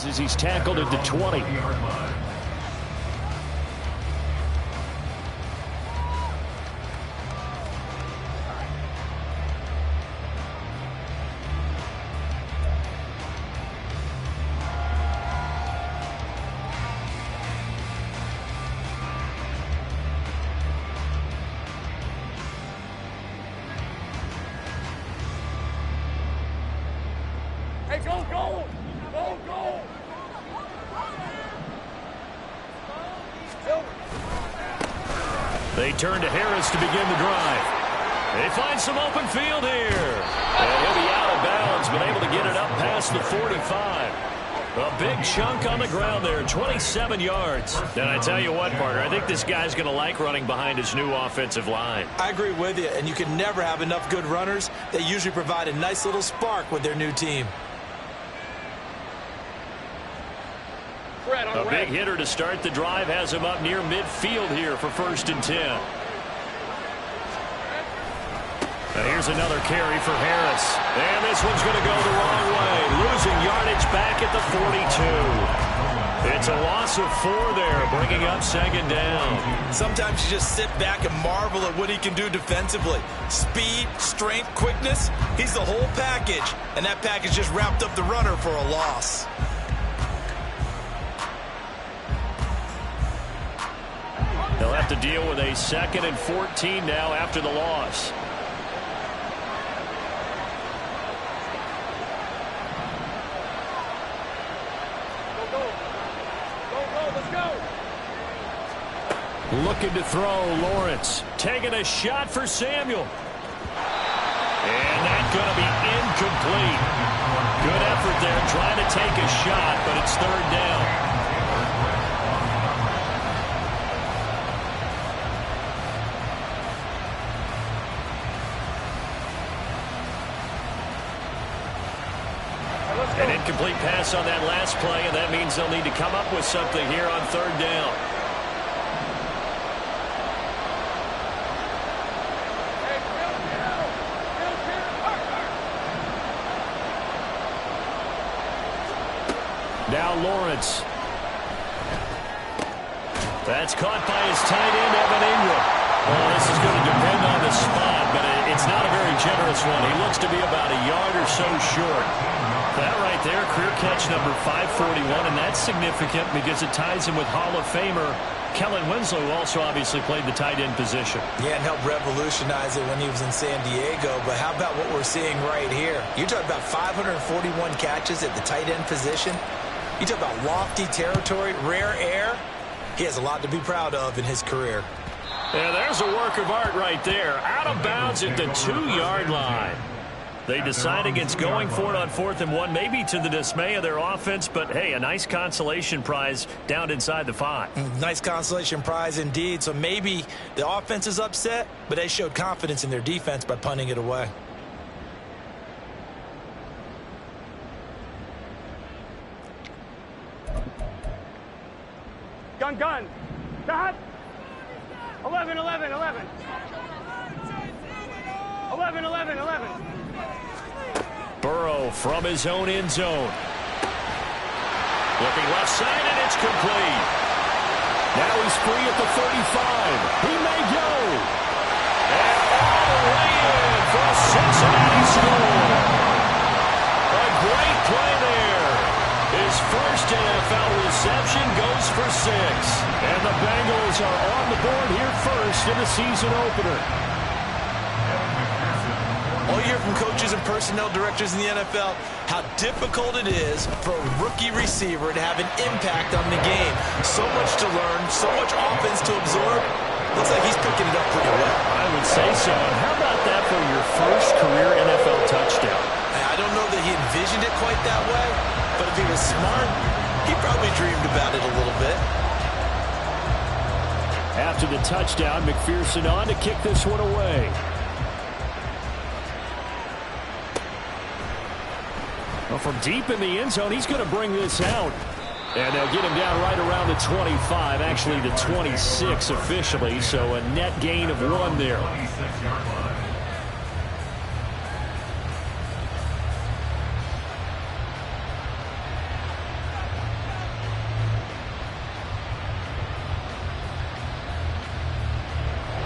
yards as he's tackled at the 20. They turn to Harris to begin the drive. They find some open field here. And he'll be out of bounds, but able to get it up past the 45. A big chunk on the ground there, 27 yards. And I tell you what, partner, I think this guy's going to like running behind his new offensive line. I agree with you, and you can never have enough good runners. They usually provide a nice little spark with their new team. A big hitter to start the drive has him up near midfield here for 1st and 10. Now here's another carry for Harris. And this one's going to go the wrong way. Losing yardage back at the 42. It's a loss of 4 there, bringing up 2nd down. Sometimes you just sit back and marvel at what he can do defensively. Speed, strength, quickness, he's the whole package. And that package just wrapped up the runner for a loss. They'll have to deal with a 2nd and 14 now after the loss. Looking to throw, Lawrence. Taking a shot for Samuel. And that's going to be incomplete. Good effort there trying to take a shot, but it's 3rd down. An incomplete pass on that last play, and that means they'll need to come up with something here on 3rd down. Now Lawrence. That's caught by his tight end, Evan Ingram. Well, this is going to depend on the spot, but it's not a very generous one. He looks to be about a yard or so short. That right there, career catch number 541, and that's significant because it ties him with Hall of Famer Kellen Winslow, who also obviously played the tight end position. Yeah, and helped revolutionize it when he was in San Diego. But how about what we're seeing right here? You're talking about 541 catches at the tight end position. You talk about lofty territory, rare air. He has a lot to be proud of in his career. Yeah, there's a work of art right there. Out of bounds at the 2-yard line. They decide against going for it on 4th and 1, maybe to the dismay of their offense, but hey, a nice consolation prize down inside the 5. Nice consolation prize indeed. So maybe the offense is upset, but they showed confidence in their defense by punting it away. Gun. Stop. 11. 11. Burrow from his own end zone. Looking left side, and it's complete. Now he's free at the 35. He may go. And all the way in for a Cincinnati score. A great play there. His first NFL reception goes for 6. And the Bengals are on the board here first in the season opener. All you hear from coaches and personnel directors in the NFL, how difficult it is for a rookie receiver to have an impact on the game. So much to learn, so much offense to absorb. Looks like he's picking it up pretty well. I would say so. And how about that for your first career NFL touchdown? I don't know that he envisioned it quite that way, but if he was smart, he probably dreamed about it a little bit. After the touchdown, McPherson on to kick this one away. Well, from deep in the end zone, he's going to bring this out. And they'll get him down right around the 25, actually the 26 officially, so a net gain of 1 there.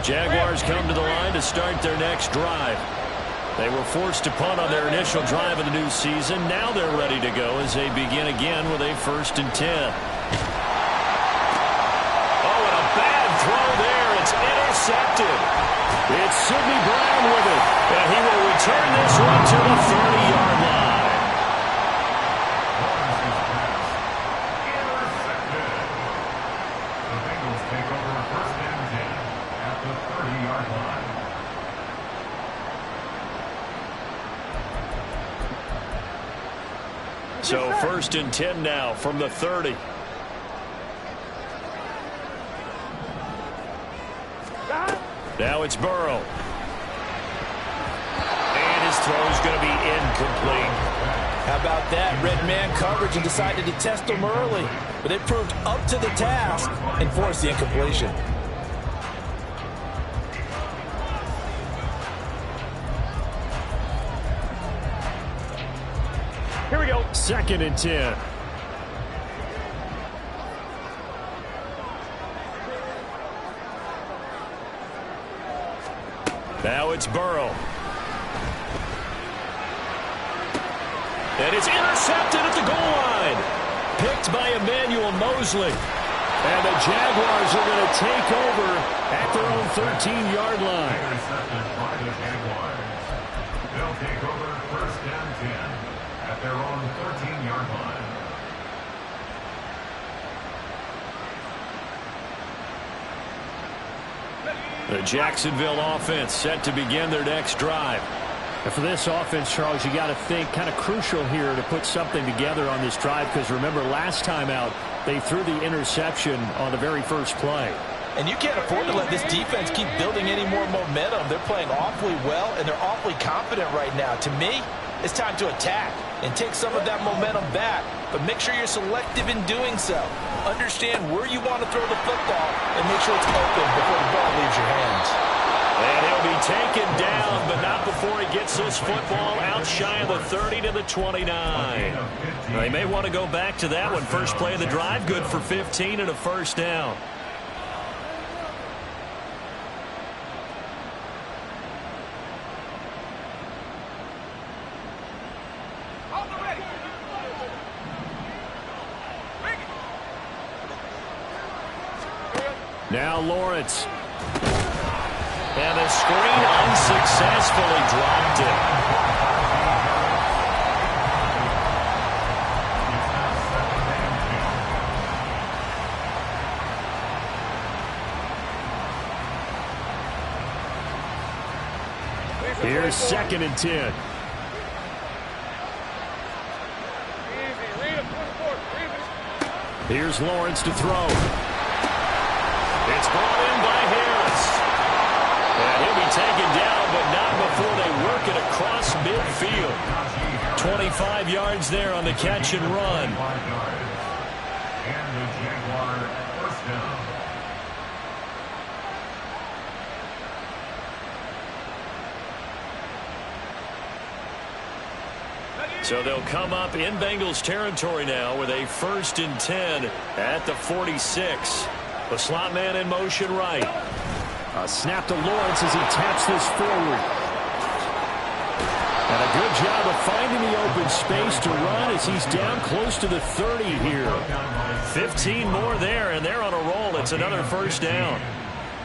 Jaguars come to the line to start their next drive. They were forced to punt on their initial drive of the new season. Now they're ready to go as they begin again with a 1st and 10. Oh, and a bad throw there. It's intercepted. It's Sidney Brown with it. And he will return this one to the 30-yard line. So 1st and 10 now from the 30. Now it's Burrow. And his throw's going to be incomplete. How about that? Red man coverage and decided to test him early. But it proved up to the task and forced the incompletion. Here we go. 2nd and 10. Now it's Burrow. And it's intercepted at the goal line. Picked by Emmanuel Mosley. And the Jaguars are going to take over at their own 13-yard line. Intercepted by the Jaguars. They'll take over 1st and 10 at their own 13-yard line. The Jacksonville offense set to begin their next drive. And for this offense, Charles, you got to think kind of crucial here to put something together on this drive, because remember last time out they threw the interception on the very first play. And you can't afford to let this defense keep building any more momentum. They're playing awfully well, and they're awfully confident right now. To me, it's time to attack and take some of that momentum back, but make sure you're selective in doing so. Understand where you want to throw the football and make sure it's open before the ball leaves your hands. And he'll be taken down, but not before he gets this football out shy of the 30 to the 29. They may want to go back to that one. First play of the drive, good for 15 and a 1st down. Now Lawrence. And the screen unsuccessfully dropped it. Here's 2nd and 10. Here's Lawrence to throw. It's brought in by Harris. And he'll be taken down, but not before they work it across midfield. 25 yards there on the catch and run. And the Jaguar 1st down. So they'll come up in Bengals territory now with a 1st and 10 at the 46. The slot man in motion right. A snap to Lawrence as he taps this forward. And a good job of finding the open space to run as he's down close to the 30 here. 15 more there, and they're on a roll. It's another 1st down.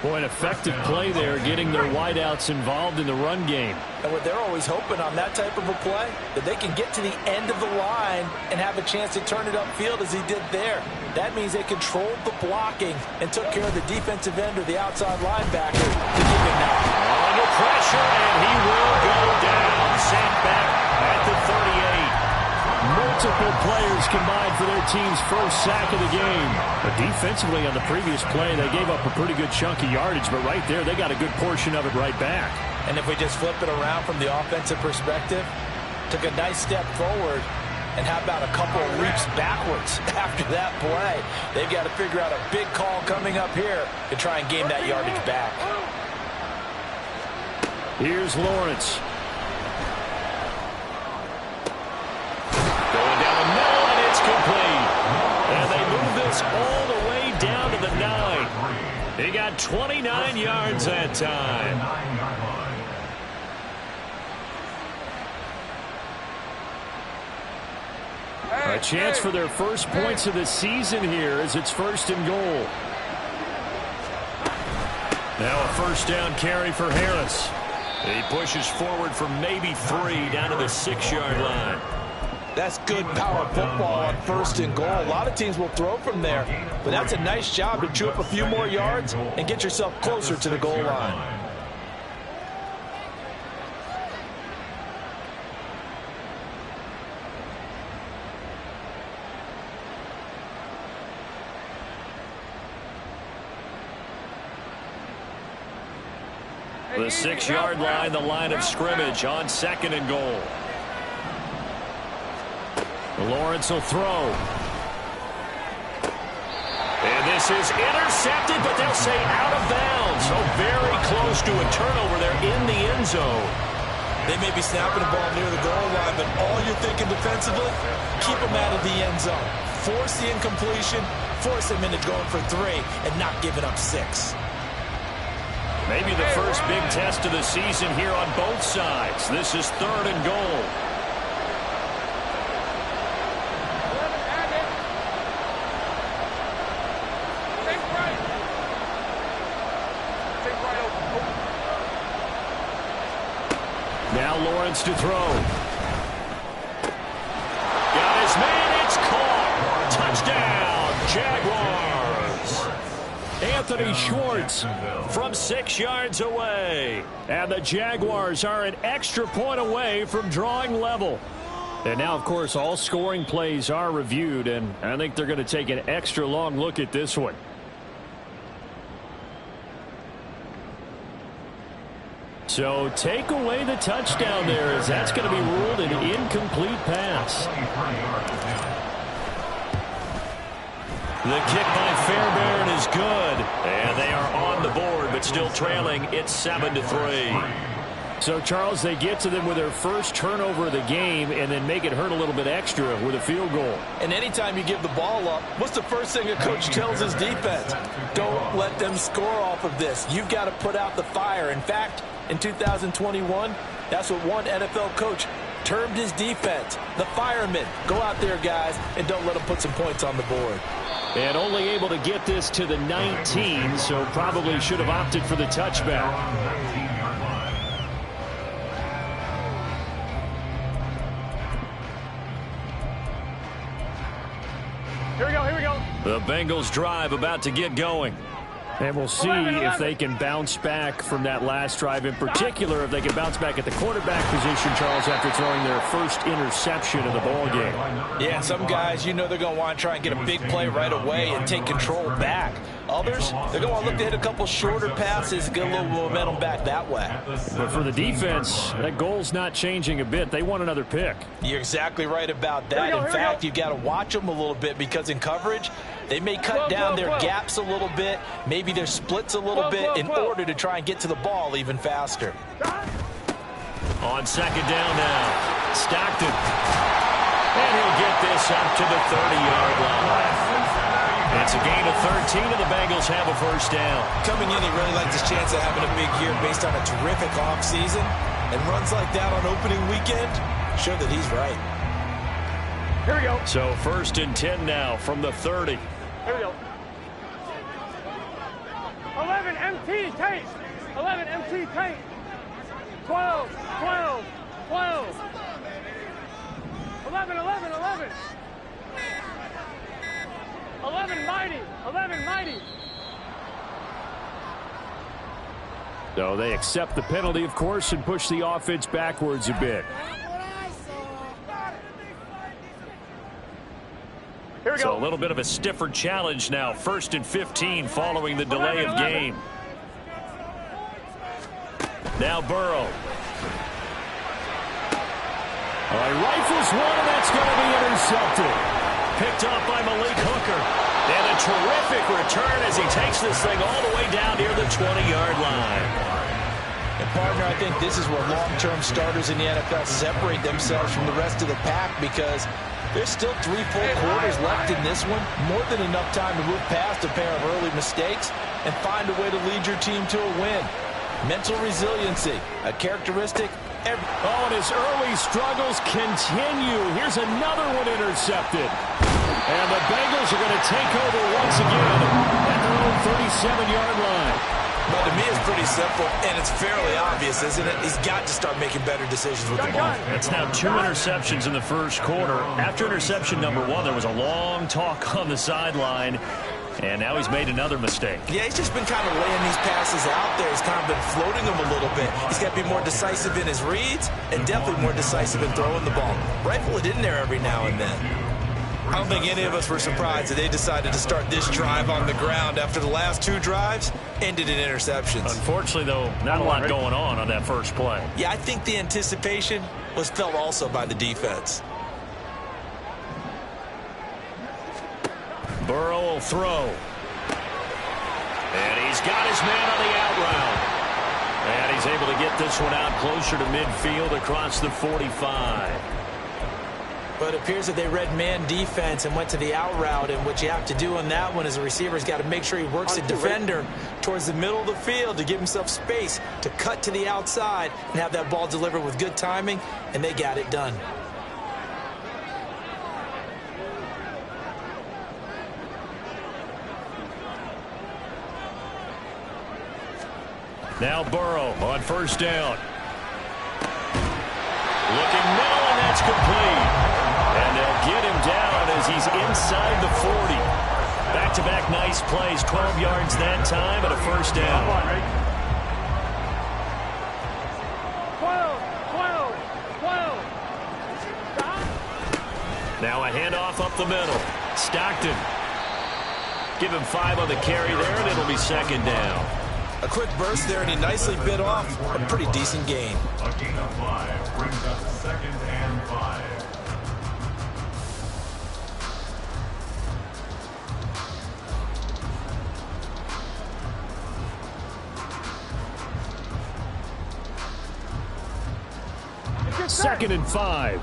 Boy, an effective play there, getting their wideouts involved in the run game. And what they're always hoping on that type of a play, that they can get to the end of the line and have a chance to turn it upfield as he did there. That means they controlled the blocking and took care of the defensive end or the outside linebacker to keep him out. Under pressure, and he will go down. Sent back at the 38. Multiple players combined for their team's first sack of the game. But defensively on the previous play, they gave up a pretty good chunk of yardage, but right there, they got a good portion of it right back. And if we just flip it around from the offensive perspective, took a nice step forward, and how about a couple of leaps backwards after that play? They've got to figure out a big call coming up here to try and gain that yardage back. Here's Lawrence. Going down the middle, and it's complete. And they move this all the way down to the 9. He got 29 yards that time. 9-yard line. A chance for their first points of the season here as it's 1st and goal. Now a first down carry for Harris. He pushes forward from maybe 3 down to the 6-yard line. That's good power football on 1st and goal. A lot of teams will throw from there, but that's a nice job to chew up a few more yards and get yourself closer to the goal line. The 6-yard line, the line of scrimmage on 2nd and goal. Lawrence will throw. And this is intercepted, but they'll say out of bounds. So very close to a turnover there in the end zone. They may be snapping the ball near the goal line, but all you're thinking defensively, keep them out of the end zone. Force the incompletion, force them into going for 3, and not giving up 6. Maybe the first big test of the season here on both sides. This is 3rd and goal. Now Lawrence to throw. Got his man, it's caught. Touchdown, Jaguars. Anthony Schwartz from 6 yards away. And the Jaguars are an extra point away from drawing level. And now, of course, all scoring plays are reviewed, and I think they're going to take an extra long look at this one. So take away the touchdown there, as that's going to be ruled an incomplete pass. The kick by Fairbairn is good, and they are on the board, but still trailing. It's 7-3. So, Charles, they get to them with their first turnover of the game and then make it hurt a little bit extra with a field goal. And anytime you give the ball up, what's the first thing a coach tells his defense? Don't let them score off of this. You've got to put out the fire. In fact, in 2021, that's what one NFL coach termed his defense, the firemen. Go out there, guys, and don't let them put some points on the board. And only able to get this to the 19, so probably should have opted for the touchback. Here we go, here we go. The Bengals drive about to get going. And we'll see if they can bounce back from that last drive, in particular if they can bounce back at the quarterback position, Charles, after throwing their first interception of the ball game. Yeah, some guys, you know they're going to want to try and get a big play right away and take control back. Others, they're going to want to look to hit a couple shorter passes, get a little momentum back that way. But for the defense, that goal's not changing a bit. They want another pick. You're exactly right about that. In fact, you've got to watch them a little bit because in coverage, they may cut down their gaps a little bit, maybe their splits a little bit in order to try and get to the ball even faster. On second down now, Stockton. And he'll get this up to the 30-yard line. It's a gain of 13, and the Bengals have a first down. Coming in, he really liked his chance of having a big year based on a terrific offseason. And runs like that on opening weekend show that he's right. Here we go. So 1st and 10 now from the 30. Here we go. 11 MT tape. 11 MT tape. 12, 12, 12. 11, 11, 11. 11 mighty. 11 mighty. So they accept the penalty, of course, and push the offense backwards a bit. Here we So go. a little bit of a stiffer challenge now. 1st and 15 following the delay of game. Now Burrow. All right, rifles one, and that's going to be intercepted. Picked up by Malik Hooker. And a terrific return as he takes this thing all the way down near the 20-yard line. And, partner, I think this is where long-term starters in the NFL separate themselves from the rest of the pack because there's still 3 full quarters left in this one. More than enough time to move past a pair of early mistakes and find a way to lead your team to a win. Mental resiliency, a characteristic. Oh, and his early struggles continue. Here's another one intercepted. And the Bengals are going to take over once again at their own 37-yard line. But to me, it's pretty simple, and it's fairly obvious, isn't it? He's got to start making better decisions with the ball. It's now 2 interceptions in the first quarter. After interception number 1, there was a long talk on the sideline. And now he's made another mistake. Yeah, he's just been kind of laying these passes out there. He's kind of been floating them a little bit. He's got to be more decisive in his reads and definitely more decisive in throwing the ball. Rifle it in there every now and then. I don't think any of us were surprised that they decided to start this drive on the ground after the last 2 drives ended in interceptions. Unfortunately, though, not a lot going on that first play. Yeah, I think the anticipation was felt also by the defense. Burrow will throw. And he's got his man on the out route. And he's able to get this one out closer to midfield across the 45. But it appears that they read man defense and went to the out route. And what you have to do on that one as a receiver is got to make sure he works the defender towards the middle of the field to give himself space to cut to the outside and have that ball delivered with good timing. And they got it done. Now Burrow on first down. Looking middle, and that's complete. And they'll get him down as he's inside the 40. Back-to-back nice plays, 12 yards that time, and a first down. 12. Now a handoff up the middle. Stockton. Give him 5 on the carry there, and it'll be second down. A quick burst there, and he nicely bit off a pretty decent gain. A gain of 5 brings up 2nd and 5. Second and 5.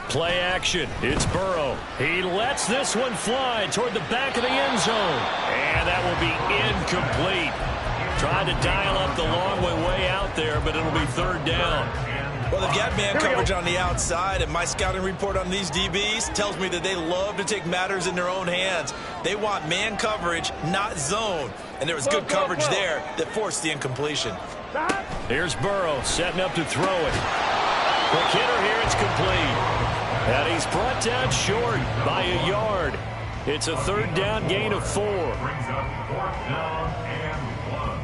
Play action. It's Burrow. He lets this one fly toward the back of the end zone. And that will be incomplete. Trying to dial up the long way out there, but it'll be third down. Well, they've got man coverage on the outside, and my scouting report on these DBs tells me that they love to take matters in their own hands. They want man coverage, not zone. And there was good coverage there that forced the incompletion. Here's Burrow setting up to throw it. Quick hitter here, it's complete. And he's brought down short by a yard. It's a third down gain of 4. Brings up 4th down and 1.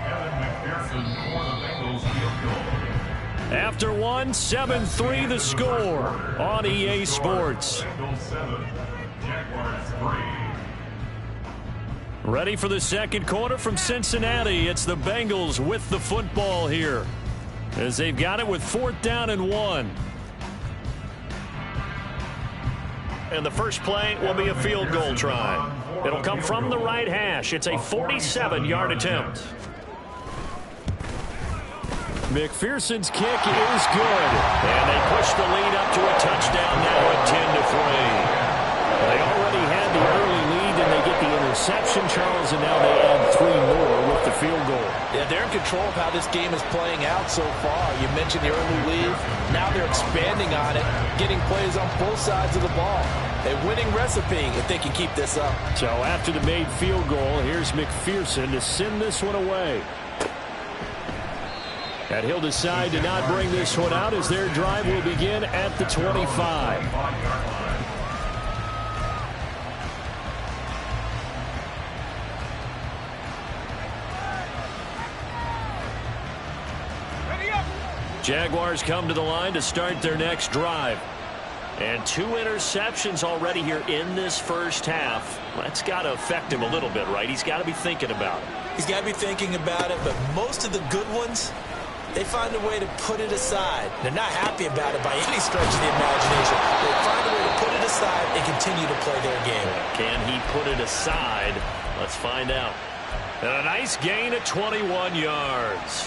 Evan McPherson for the Bengals field goal. After 1, 7-3 the score on EA Sports. Bengals 7, Jaguars 3. Ready for the second quarter from Cincinnati. It's the Bengals with the football here, as they've got it with 4th down and 1. And the first play will be a field goal try. It'll come from the right hash. It's a 47-yard attempt. McPherson's kick is good. And they push the lead up to a touchdown now at 10-3. They already had the early lead, and they get the interception, Charles, and now they add 3 more with the field goal. Yeah, they're in control of how this game is playing out so far. You mentioned the early lead. Now they're expanding on it, getting plays on both sides of the ball. A winning recipe if they can keep this up. So after the made field goal, here's McPherson to send this one away. And he'll decide to not bring this one out as their drive will begin at the 25. Jaguars come to the line to start their next drive. And 2 interceptions already here in this first half. That's got to affect him a little bit, right? He's got to be thinking about it. He's got to be thinking about it, but most of the good ones, they find a way to put it aside. They're not happy about it by any stretch of the imagination. They find a way to put it aside and continue to play their game. Can he put it aside? Let's find out. And a nice gain of 21 yards.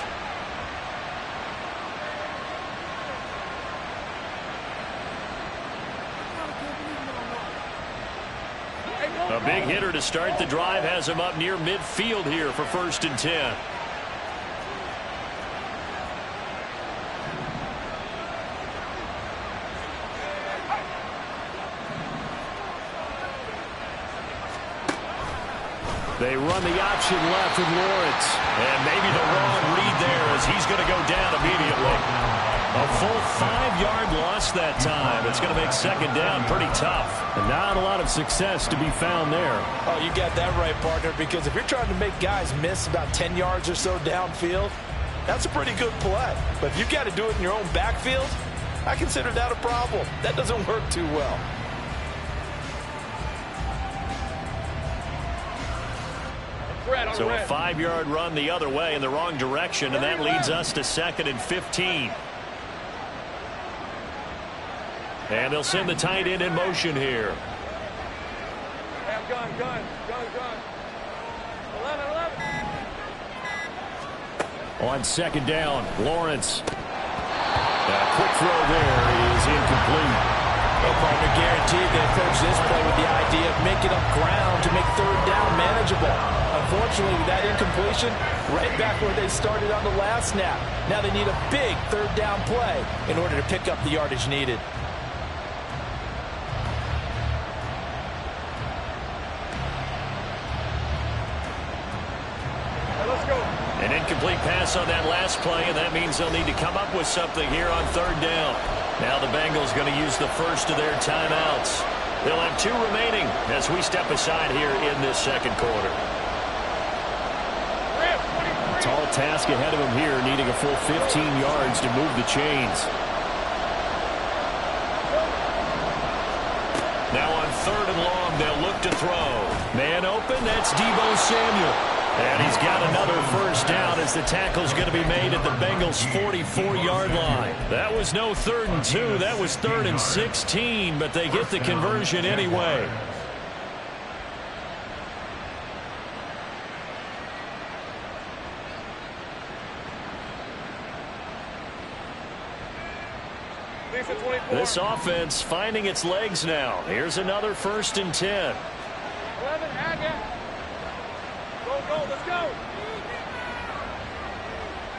A big hitter to start the drive has him up near midfield here for 1st and 10. They run the option left with Lawrence. And maybe the wrong read there as he's going to go down immediately. A full 5-yard loss that time. It's going to make 2nd down pretty tough. And not a lot of success to be found there. Oh, you got that right, partner, because if you're trying to make guys miss about 10 yards or so downfield, that's a pretty good play. But if you've got to do it in your own backfield, I consider that a problem. That doesn't work too well. So a 5-yard run the other way in the wrong direction, and that leads us to 2nd and 15. And they'll send the tight end in motion here. Gun. 11. On 2nd down, Lawrence. A quick throw there is incomplete. Well, partner, guaranteed they approach this play with the idea of making up ground to make 3rd down manageable. Unfortunately, with that incompletion, right back where they started on the last snap. Now they need a big 3rd down play in order to pick up the yardage needed. An incomplete pass on that last play, and that means they'll need to come up with something here on 3rd down. Now the Bengals going to use the first of their timeouts. They'll have 2 remaining as we step aside here in this 2nd quarter. Tall task ahead of him here, needing a full 15 yards to move the chains. Now on 3rd and long, they'll look to throw. Man open, that's Deebo Samuel. And he's got another 1st down as the tackle's going to be made at the Bengals' 44-yard line. That was no 3rd and 2. That was 3rd and 16, but they get the conversion anyway. This offense finding its legs now. Here's another 1st and 10. 11, Haggett. Go, let's go.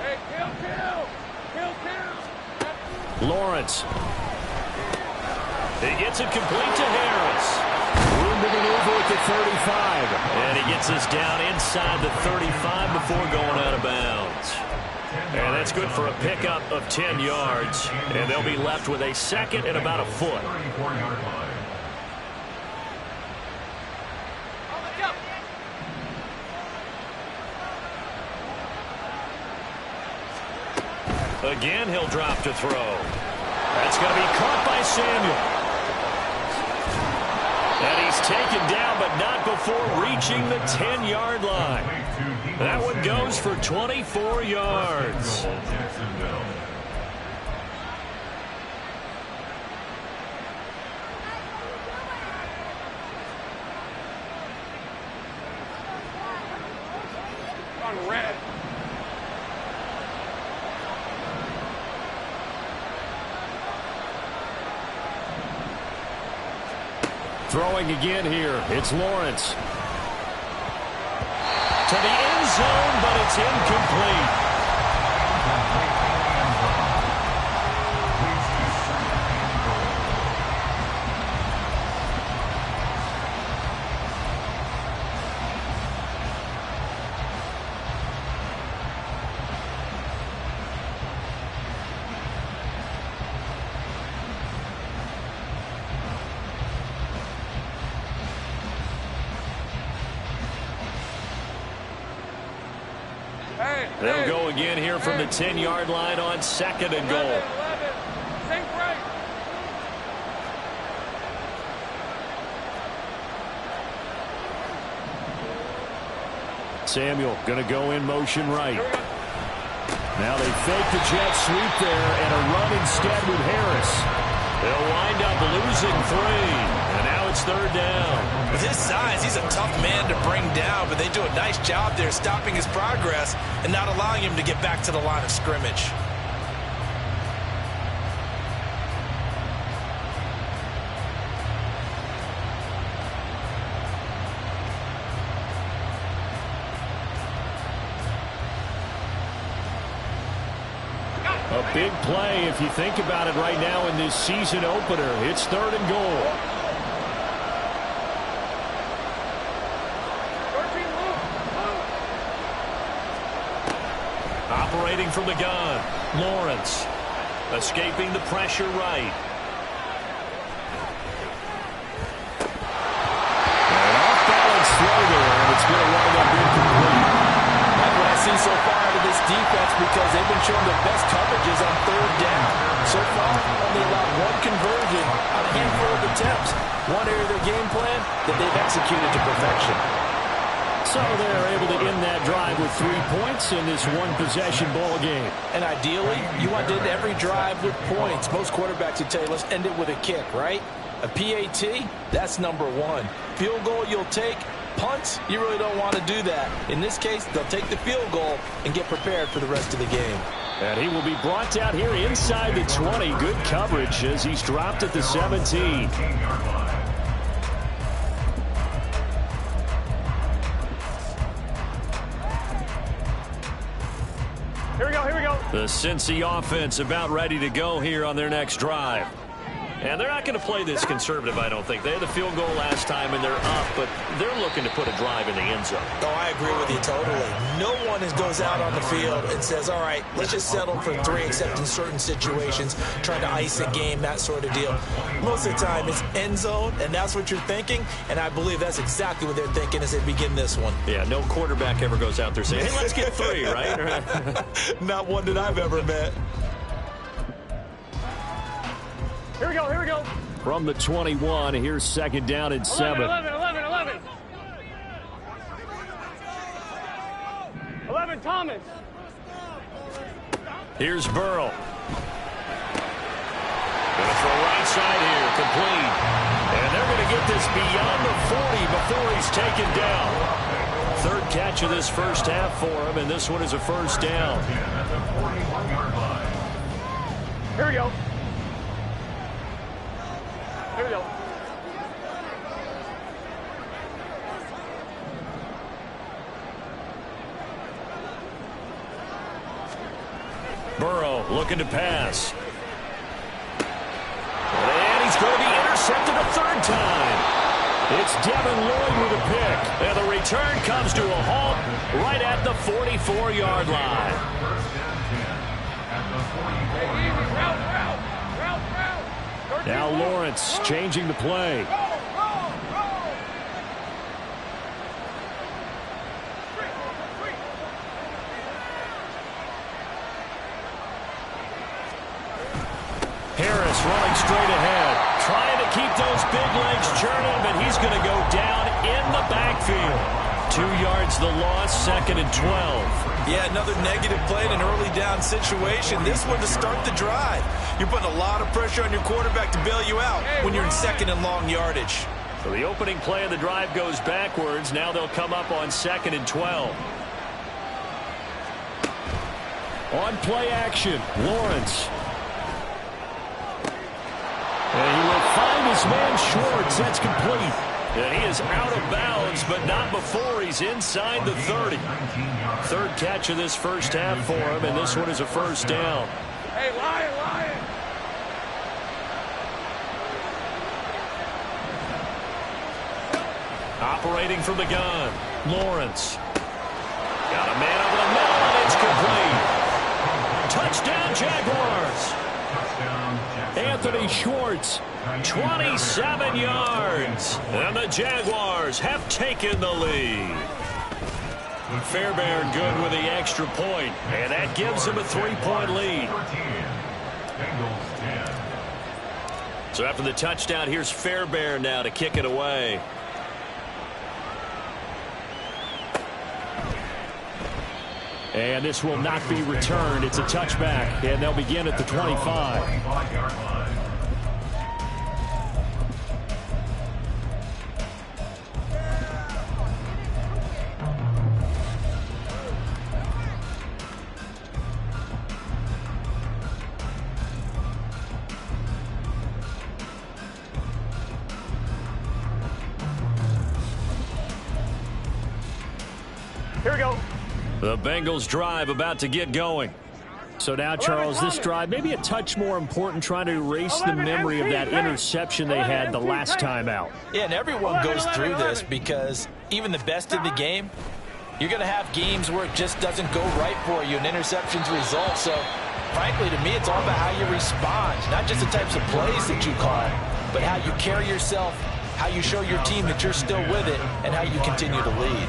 Hey, kill. Lawrence. He gets it complete to Harris. Room to maneuver at the 35. And he gets us down inside the 35 before going out of bounds. And that's good for a pickup of 10 yards. And they'll be left with a 2nd and about a foot. Again, he'll drop to throw. That's going to be caught by Samuel. And he's taken down, but not before reaching the 10-yard line. That one goes for 24 yards. On red. Throwing again here, it's Lawrence. To the end zone, but it's incomplete. They'll go again here from the 10-yard line on 2nd and goal. 11. Sink right. Samuel going to go in motion right. Now they fake the jet sweep there and a run instead with Harris. They'll wind up losing 3. And now it's 3rd down. With his size, he's a tough man to bring down, but they do a nice job there stopping his progress and not allowing him to get back to the line of scrimmage. A big play if you think about it right now in this season opener. It's 3rd and goal. Operating from the gun, Lawrence. Escaping the pressure right. An off-balance throw there, and it's going to wind up incomplete. Like what I see so far out of this defense, because they've been showing their best coverages on 3rd down. So far, only allowed 1 conversion on a handful of attempts. One area of their game plan that they've executed to perfection. So they're able to end that drive with 3 points in this one-possession ball game. And ideally, you want to end every drive with points. Most quarterbacks would tell you, let's end it with a kick, right? A PAT, that's number 1. Field goal you'll take. Punts, you really don't want to do that. In this case, they'll take the field goal and get prepared for the rest of the game. And he will be brought down here inside the 20. Good coverage as he's dropped at the 17. Here we go. The Cincy offense about ready to go here on their next drive. And they're not going to play this conservative, I don't think. They had the field goal last time, and they're up, but they're looking to put a drive in the end zone. Oh, I agree with you totally. No one goes out on the field and says, all right, let's just settle for 3, except in certain situations, trying to ice a game, that sort of deal. Most of the time, it's end zone, and that's what you're thinking, and I believe that's exactly what they're thinking as they begin this one. Yeah, no quarterback ever goes out there saying, hey, let's get 3, right? Not one that I've ever met. Here we go. From the 21, here's 2nd down and 7. 11, Thomas. Here's Burrow. Gonna throw right side here, complete. And they're going to get this beyond the 40 before he's taken down. 3rd catch of this first half for him, and this one is a 1st down. Here we go. Burrow looking to pass. And he's going to be intercepted a 3rd time. It's Devin Lloyd with a pick. And the return comes to a halt right at the 44-yard line. Route. Now Lawrence changing the play. Harris running straight ahead, trying to keep those big legs churning, but he's going to go down in the backfield. 2 yards the loss, 2nd and 12. Yeah, another negative play in an early down situation. This one to start the drive. You're putting a lot of pressure on your quarterback to bail you out when you're in 2nd and long yardage. So the opening play of the drive goes backwards. Now they'll come up on 2nd and 12. On play action, Lawrence. And he will find his man Schwartz. That's complete. And he is out of bounds, but not before he's inside the 30. 3rd catch of this first half for him, and this one is a 1st down. Hey, Lion. Operating from the gun, Lawrence. Got a man over the middle, and it's complete. Touchdown, Jaguars. Anthony Schwartz, 27 yards. And the Jaguars have taken the lead. Fairbairn good with the extra point, and that gives him a 3-point lead. So after the touchdown, here's Fairbairn now to kick it away. And this will not be returned. It's a touchback, and they'll begin at the 25. Here we go. The Bengals drive about to get going. So now, Charles, this drive maybe a touch more important, trying to erase the memory of that interception they had the last time out. Yeah, and everyone goes through this because even the best in the game, you're going to have games where it just doesn't go right for you, and interceptions result. So, frankly, to me, it's all about how you respond, not just the types of plays that you call, but how you carry yourself, how you show your team that you're still with it, and how you continue to lead.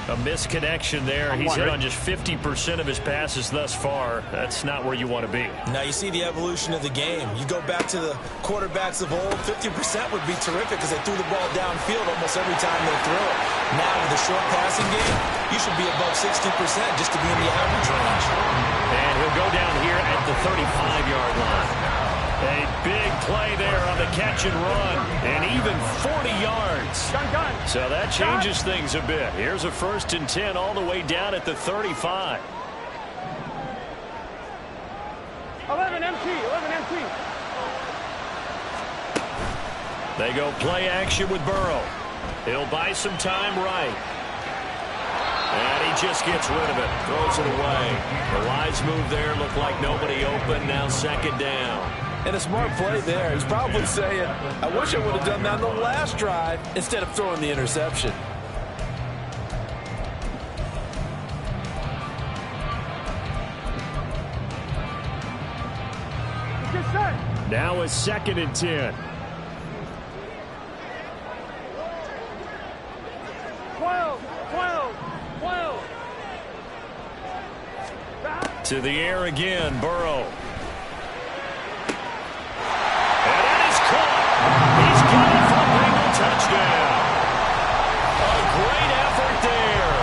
A misconnection there. He's hit on just 50% of his passes thus far. That's not where you want to be. Now you see the evolution of the game. You go back to the quarterbacks of old, 50% would be terrific because they threw the ball downfield almost every time they threw it. Now with the short passing game, you should be above 60% just to be in the average range. And he'll go down here at the 35-yard line. A big play there on the catch and run, and even 40 yards. So that changes things a bit. Here's a 1st and 10 all the way down at the 35. 11 MT. They go play action with Burrow. He'll buy some time right. And he just gets rid of it. Throws it away. The wise move there. Looked like nobody open. Now 2nd down. And a smart play there. He's probably saying, I wish I would have done that on the last drive instead of throwing the interception. Now it's 2nd and 10. 12. To the air again, Burrow. And that is caught. He's got it for a Bengal touchdown. A great effort there.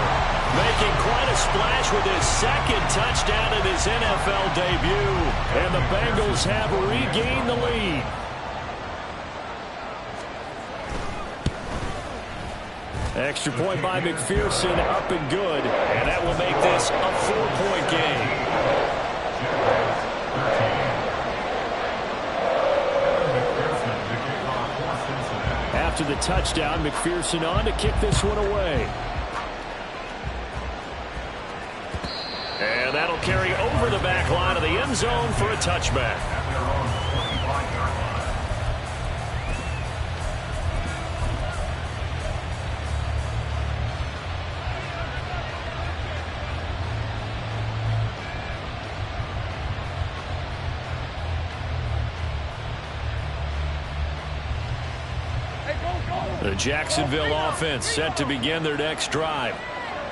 Making quite a splash with his 2nd touchdown in his NFL debut. And the Bengals have regained the lead. Extra point by McPherson, up and good. And that will make this a 4-point game. After the touchdown, McPherson on to kick this one away. And that'll carry over the back line of the end zone for a touchback. The Jacksonville offense set to begin their next drive.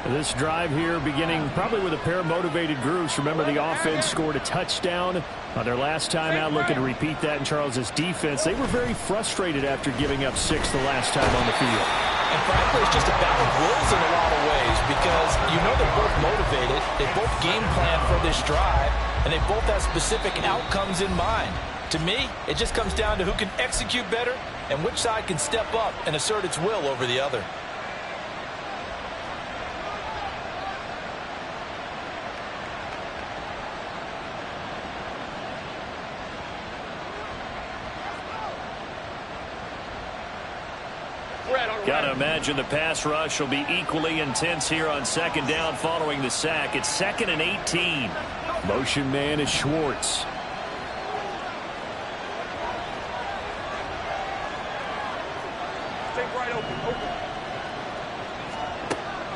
This drive here beginning probably with a pair of motivated groups. Remember, the offense scored a touchdown on their last time out, looking to repeat that in Charles's defense. They were very frustrated after giving up 6 the last time on the field. And frankly, it's just a battle of wills in a lot of ways because you know they're both motivated. They both game plan for this drive, and they both have specific outcomes in mind. To me, it just comes down to who can execute better and which side can step up and assert its will over the other. Got to imagine the pass rush will be equally intense here on 2nd down following the sack. It's 2nd and 18. Motion man is Schwartz.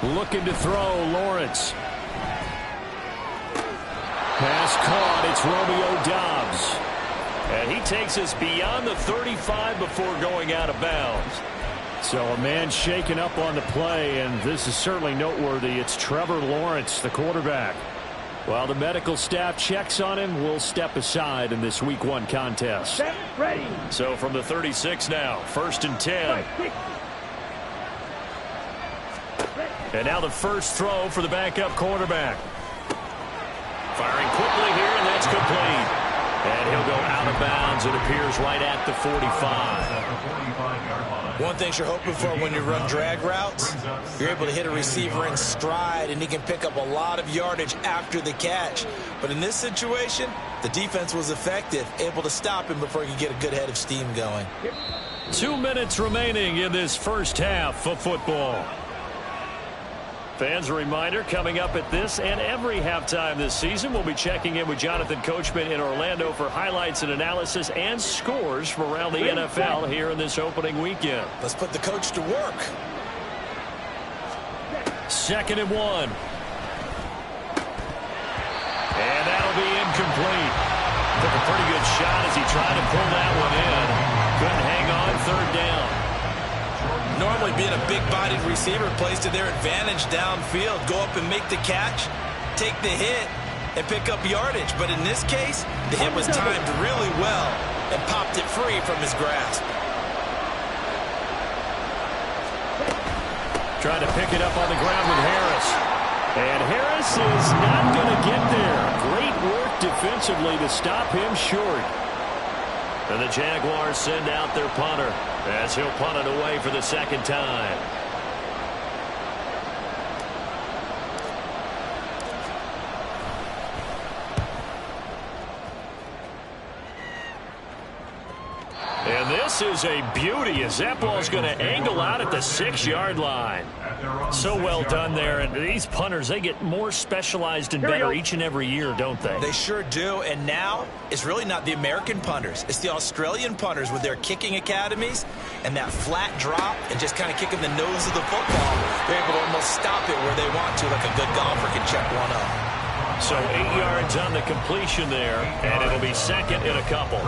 Looking to throw, Lawrence. Pass caught, it's Romeo Doubs. And he takes us beyond the 35 before going out of bounds. So a man shaken up on the play, and this is certainly noteworthy. It's Trevor Lawrence, the quarterback. While the medical staff checks on him, we'll step aside in this Week 1 contest. Ready. So from the 36 now, 1st and 10. And now the first throw for the backup quarterback. Firing quickly here, and that's complete. And he'll go out of bounds, it appears, right at the 45. One thing you're hoping for when you run drag routes, you're able to hit a receiver in stride, and he can pick up a lot of yardage after the catch. But in this situation, the defense was effective, able to stop him before he could get a good head of steam going. 2 minutes remaining in this first half of football. Fans, a reminder, coming up at this and every halftime this season, we'll be checking in with Jonathan Coachman in Orlando for highlights and analysis and scores from around the NFL here in this opening weekend. Let's put the coach to work. 2nd and 1. And that'll be incomplete. Took a pretty good shot as he tried to pull that one in. Couldn't hang on. 3rd down. Normally being a big-bodied receiver plays to their advantage downfield. Go up and make the catch, take the hit, and pick up yardage. But in this case, the hit was timed really well and popped it free from his grasp. Trying to pick it up on the ground with Harris. And Harris is not going to get there. Great work defensively to stop him short. And the Jaguars send out their punter as he'll punt it away for the 2nd time. And this is a beauty as that ball's going to angle out at the 6-yard line. So well done there. And these punters, they get more specialized and better each and every year, don't they? They sure do. And now it's really not the American punters. It's the Australian punters with their kicking academies and that flat drop and just kind of kicking the nose of the football. They're able to almost stop it where they want to, like a good golfer can check one up. So 8 yards on the completion there, and it'll be 2nd and a couple.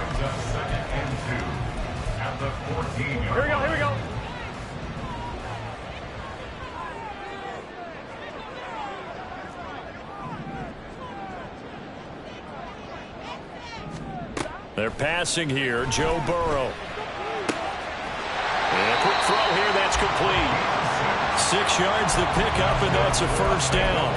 Here we go, here we go. They're passing here, Joe Burrow. And a quick throw here, that's complete. 6 yards the pickup, and that's a 1st down.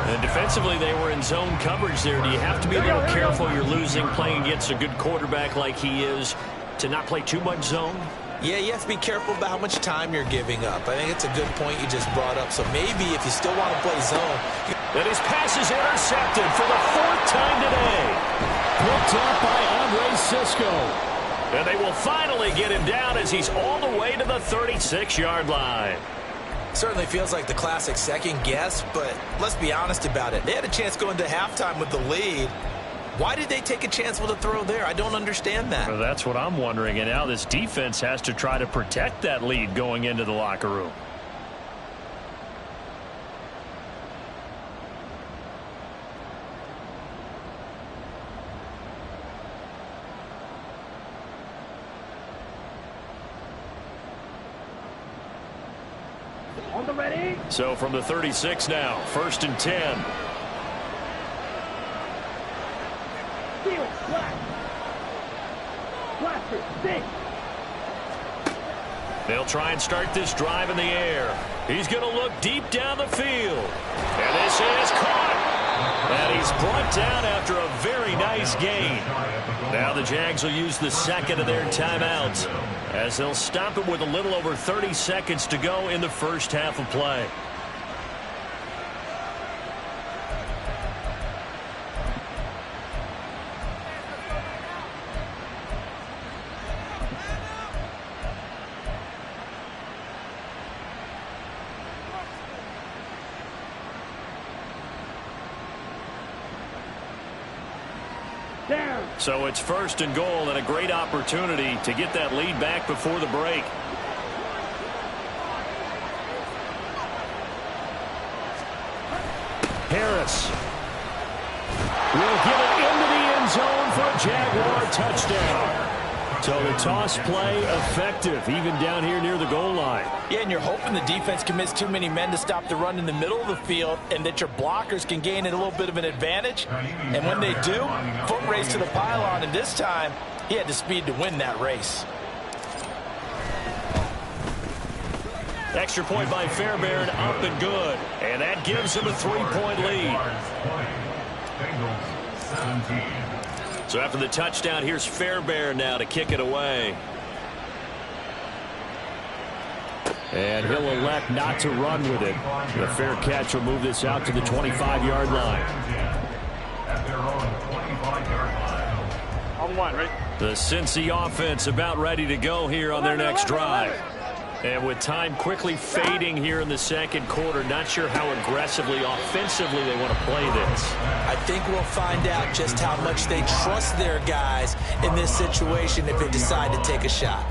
And defensively, they were in zone coverage there. Do you have to be a little careful you're losing playing against a good quarterback like he is to not play too much zone? Yeah, you have to be careful about how much time you're giving up. I think it's a good point you just brought up. So maybe if you still want to play zone. And his pass is intercepted for the 4th time today. Picked up by Andre Cisco. And they will finally get him down as he's all the way to the 36-yard line. Certainly feels like the classic second guess, but let's be honest about it. They had a chance going to halftime with the lead. Why did they take a chance with a throw there? I don't understand that. Well, that's what I'm wondering. And now this defense has to try to protect that lead going into the locker room. On the ready. So from the 36 now, 1st and 10. Field, flat. Blaster, six. They'll try and start this drive in the air. He's going to look deep down the field. And this is caught. And he's brought down after a very nice gain. Now the Jags will use the 2nd of their timeouts as they'll stop it with a little over 30 seconds to go in the 1st half of play. Down. So it's 1st and goal and a great opportunity to get that lead back before the break. Harris will get it into the end zone for a Jaguar touchdown. So the toss play effective, even down here near the goal line. Yeah, and you're hoping the defense commits too many men to stop the run in the middle of the field and that your blockers can gain a little bit of an advantage. And when they do, foot race to the pylon, and this time he had the speed to win that race. Extra point by Fairbairn, up and good. And that gives him a 3-point lead. Bengals 17. So after the touchdown, here's Fairbairn now to kick it away. And he'll elect not to run with it. The fair catch will move this out to the 25-yard line. At their own 25-yard line. On one, right? The Cincy offense about ready to go here on their next drive. And with time quickly fading here in the second quarter, not sure how aggressively, offensively they want to play this. I think we'll find out just how much they trust their guys in this situation if they decide to take a shot.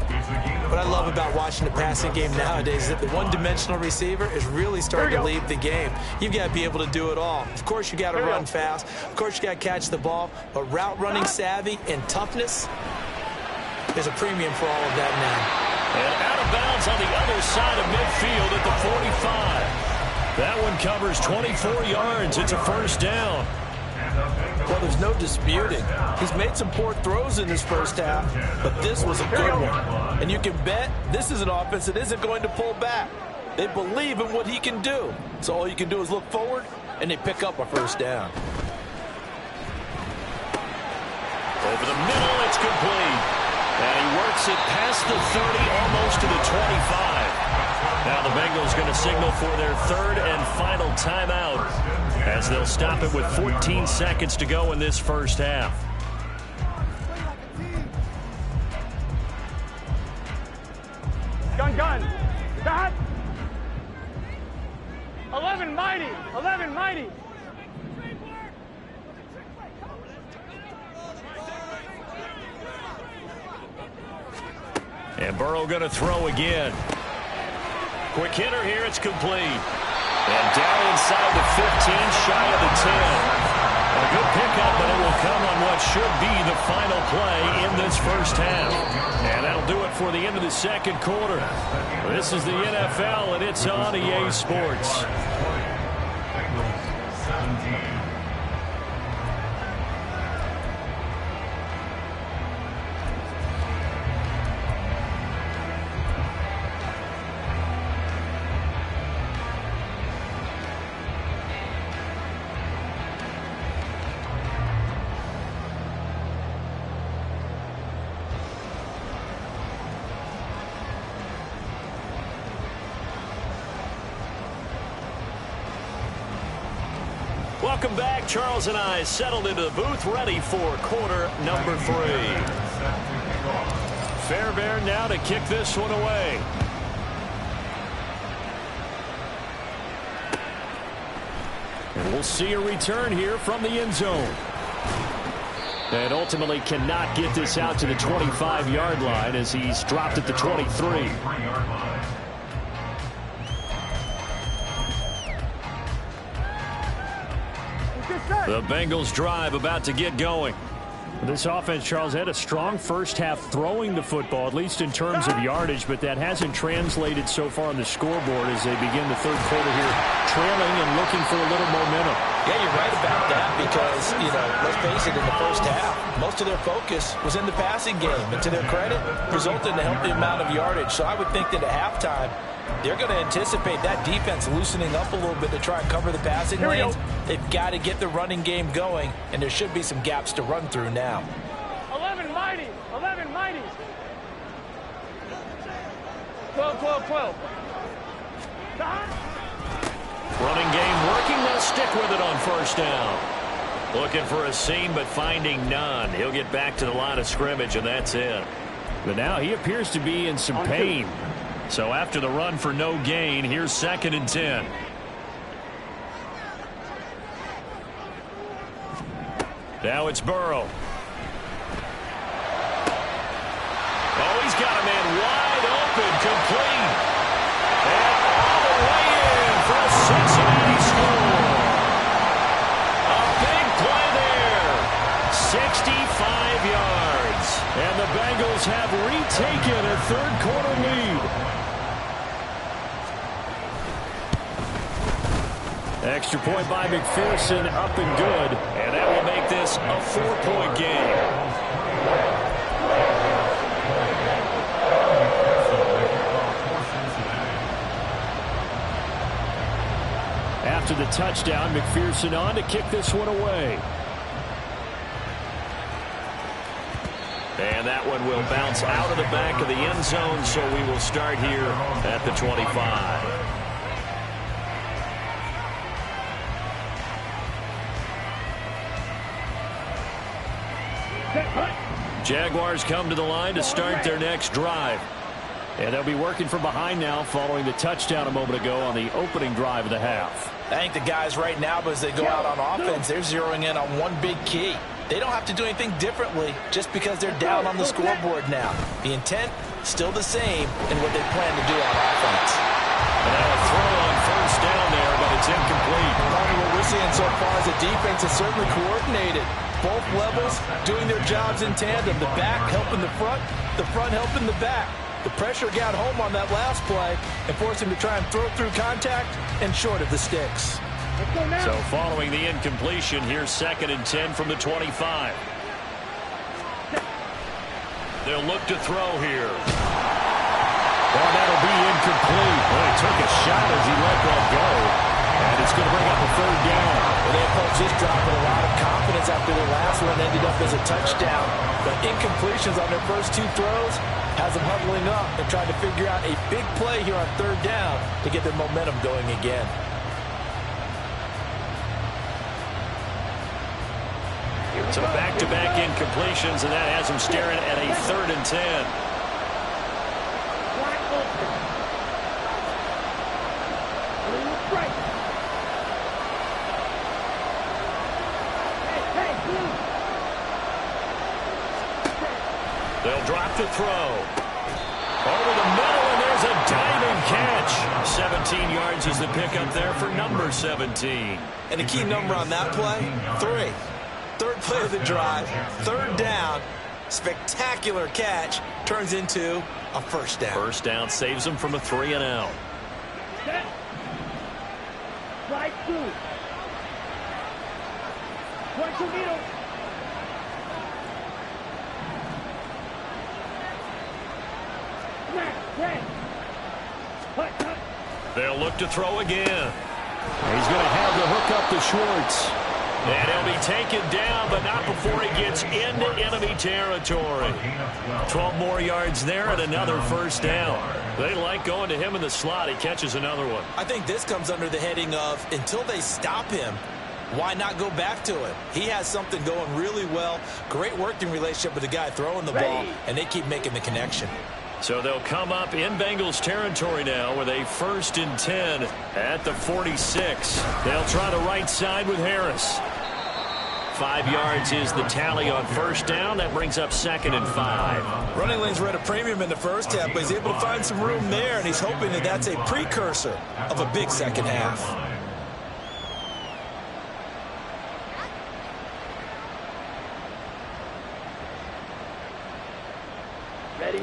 What I love about watching the passing game nowadays is that the one-dimensional receiver is really starting to leave the game. You've got to be able to do it all. Of course, you got to run fast. Of course, you got to catch the ball. But route running savvy and toughness, there's a premium for all of that now. And out of bounds on the other side of midfield at the 45. That one covers 24 yards. It's a first down. Well, there's no disputing. He's made some poor throws in this first half, but this was a good one. And you can bet this is an offense that isn't going to pull back. They believe in what he can do. So all you can do is look forward, and they pick up a first down. Over the middle, it's complete. And he works it past the 30, almost to the 25. Now the Bengals going to signal for their third and final timeout as they'll stop it with 14 seconds to go in this first half. Gun. Stop. 11 mighty. 11 mighty. And Burrow going to throw again. Quick hitter here. It's complete. And down inside the 15, shy of the 10. A good pickup, but it will come on what should be the final play in this first half. And that'll do it for the end of the second quarter. This is the NFL, and it's on EA Sports. Bengals 17. Welcome back. Charles and I settled into the booth, ready for quarter number 3. Fairbairn now to kick this one away. And we'll see a return here from the end zone. And ultimately cannot get this out to the 25-yard line as he's dropped at the 23. The Bengals drive about to get going. This offense, Charles, had a strong first half throwing the football, at least in terms of yardage, but that hasn't translated so far on the scoreboard as they begin the third quarter here, trailing and looking for a little momentum. Yeah, you're right about that because, let's face it, in the first half, most of their focus was in the passing game. And to their credit, resulted in a healthy amount of yardage. So I would think that at halftime, they're going to anticipate that defense loosening up a little bit to try and cover the passing lanes. They've got to get the running game going, and there should be some gaps to run through now. 11 mighty. 11 mighty. 12. Running game working. They'll stick with it on first down. Looking for a seam, but finding none. He'll get back to the line of scrimmage, and that's it. But now he appears to be in some pain. So after the run for no gain, here's 2nd and 10. Now it's Burrow. Oh, he's got a man wide open, complete. And all the way in for a Cincinnati score. A big play there. 65 yards. And the Bengals have retaken a third quarter lead. Extra point by McPherson, up and good. And that will make this a 4-point game. After the touchdown, McPherson on to kick this one away. And that one will bounce out of the back of the end zone, so we will start here at the 25. Jaguars come to the line to start their next drive. And they'll be working from behind now following the touchdown a moment ago on the opening drive of the half. I think the guys right now, as they go out on offense, they're zeroing in on one big key. They don't have to do anything differently just because they're down on the scoreboard now. The intent, still the same in what they plan to do on offense. And a throw on first down there, but it's incomplete. What we're seeing so far is the defense is certainly coordinated. Both levels doing their jobs in tandem. The back helping the front helping the back. The pressure got home on that last play and forced him to try and throw through contact and short of the sticks. So following the incompletion, here's 2nd and 10 from the 25. They'll look to throw here. Well, that'll be incomplete. Well, he took a shot as he let that go. And it's going to bring up a 3rd down. Well, they folks just dropping a lot of confidence after their last one ended up as a touchdown. The incompletions on their first 2 throws has them huddling up and trying to figure out a big play here on 3rd down to get their momentum going again. So back-to-back incompletions, and that has them staring at a 3rd and 10. They'll drop to throw. Over the middle, and there's a diving catch. 17 yards is the pickup there for number 17. And the key number on that play, 3. 3rd play of the drive, 3rd down, spectacular catch, turns into a 1st down. 1st down saves them from a 3 and out. Strike 2. 1-2 middle. They'll look to throw again. He's going to have the hook up to Schwartz. And he'll be taken down, but not before he gets into enemy territory. 12 more yards there and another 1st down. They like going to him in the slot. He catches another one. I think this comes under the heading of until they stop him, why not go back to him? He has something going really well. Great working relationship with the guy throwing the ball, and they keep making the connection. So they'll come up in Bengals territory now with a 1st and 10 at the 46. They'll try the right side with Harris. 5 yards is the tally on 1st down. That brings up 2nd and 5. Running lanes were at a premium in the first half, but he's able to find some room there, and he's hoping that that's a precursor of a big second half.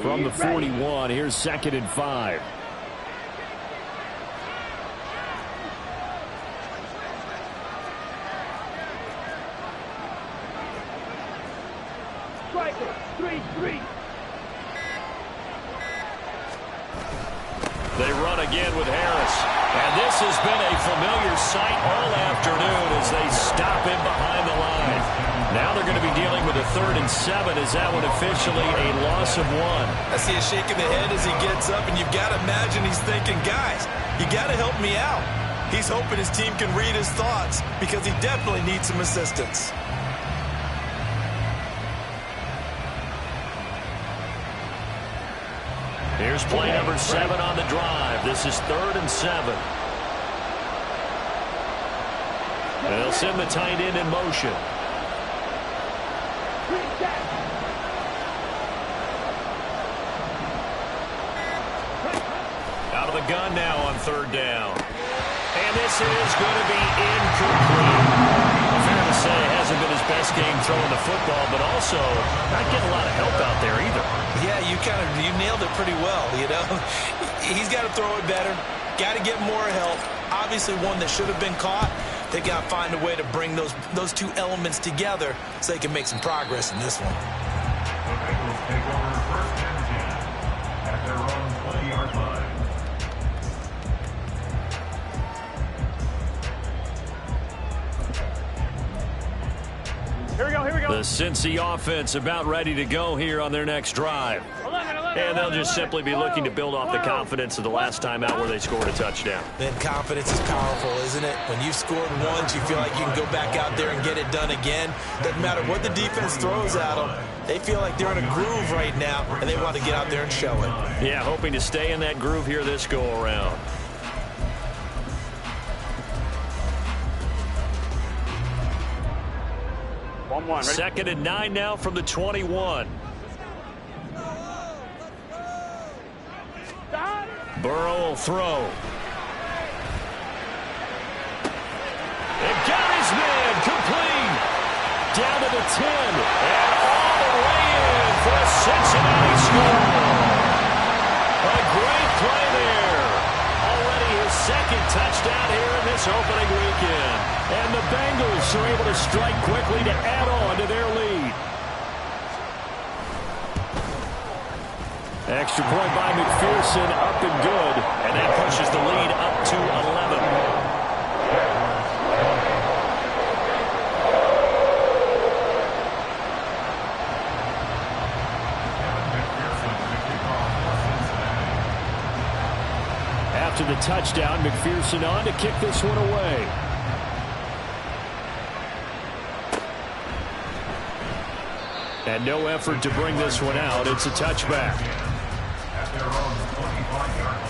From the 41, here's 2nd and 5. Striker, 3-3. They run again with Harris. And this has been a familiar sight all afternoon as they stop him behind the line. Now they're going to be dealing with a 3rd and 7. Is that one officially a loss of 1? I see him shaking the head as he gets up, and you've got to imagine he's thinking, guys, you got to help me out. He's hoping his team can read his thoughts because he definitely needs some assistance. Here's play number 7 on the drive. This is 3rd and 7. They'll send the tight end in motion. Out of the gun now on 3rd down. And this is going to be incomplete. Fair to say, it hasn't been his best game throwing the football, but also not getting a lot of help out there either. Yeah, you nailed it pretty well, you know. He's got to throw it better, got to get more help. Obviously one that should have been caught. They got to find a way to bring those 2 elements together so they can make some progress in this one. The Bengals take over 1st and 10 at their own 20-yard line. Here we go, here we go. The Cincy offense about ready to go here on their next drive. 11, 11. And they'll just simply be looking to build off the confidence of the last time out where they scored a touchdown. Then confidence is powerful, isn't it? When you've scored once, you feel like you can go back out there and get it done again. Doesn't matter what the defense throws at them. They feel like they're in a groove right now, and they want to get out there and show it. Yeah, hoping to stay in that groove here this go-around. Second and 9 now from the 21. Burrow will throw. And got his man complete. Down to the 10. And all the way in for a Cincinnati score. A great play there. Already his second touchdown here in this opening weekend. And the Bengals are able to strike quickly to add on to their lead. Extra point by McPherson, up and good. And that pushes the lead up to 11. After the touchdown, McPherson on to kick this one away. And no effort to bring this one out. It's a touchback. At their own 25-yard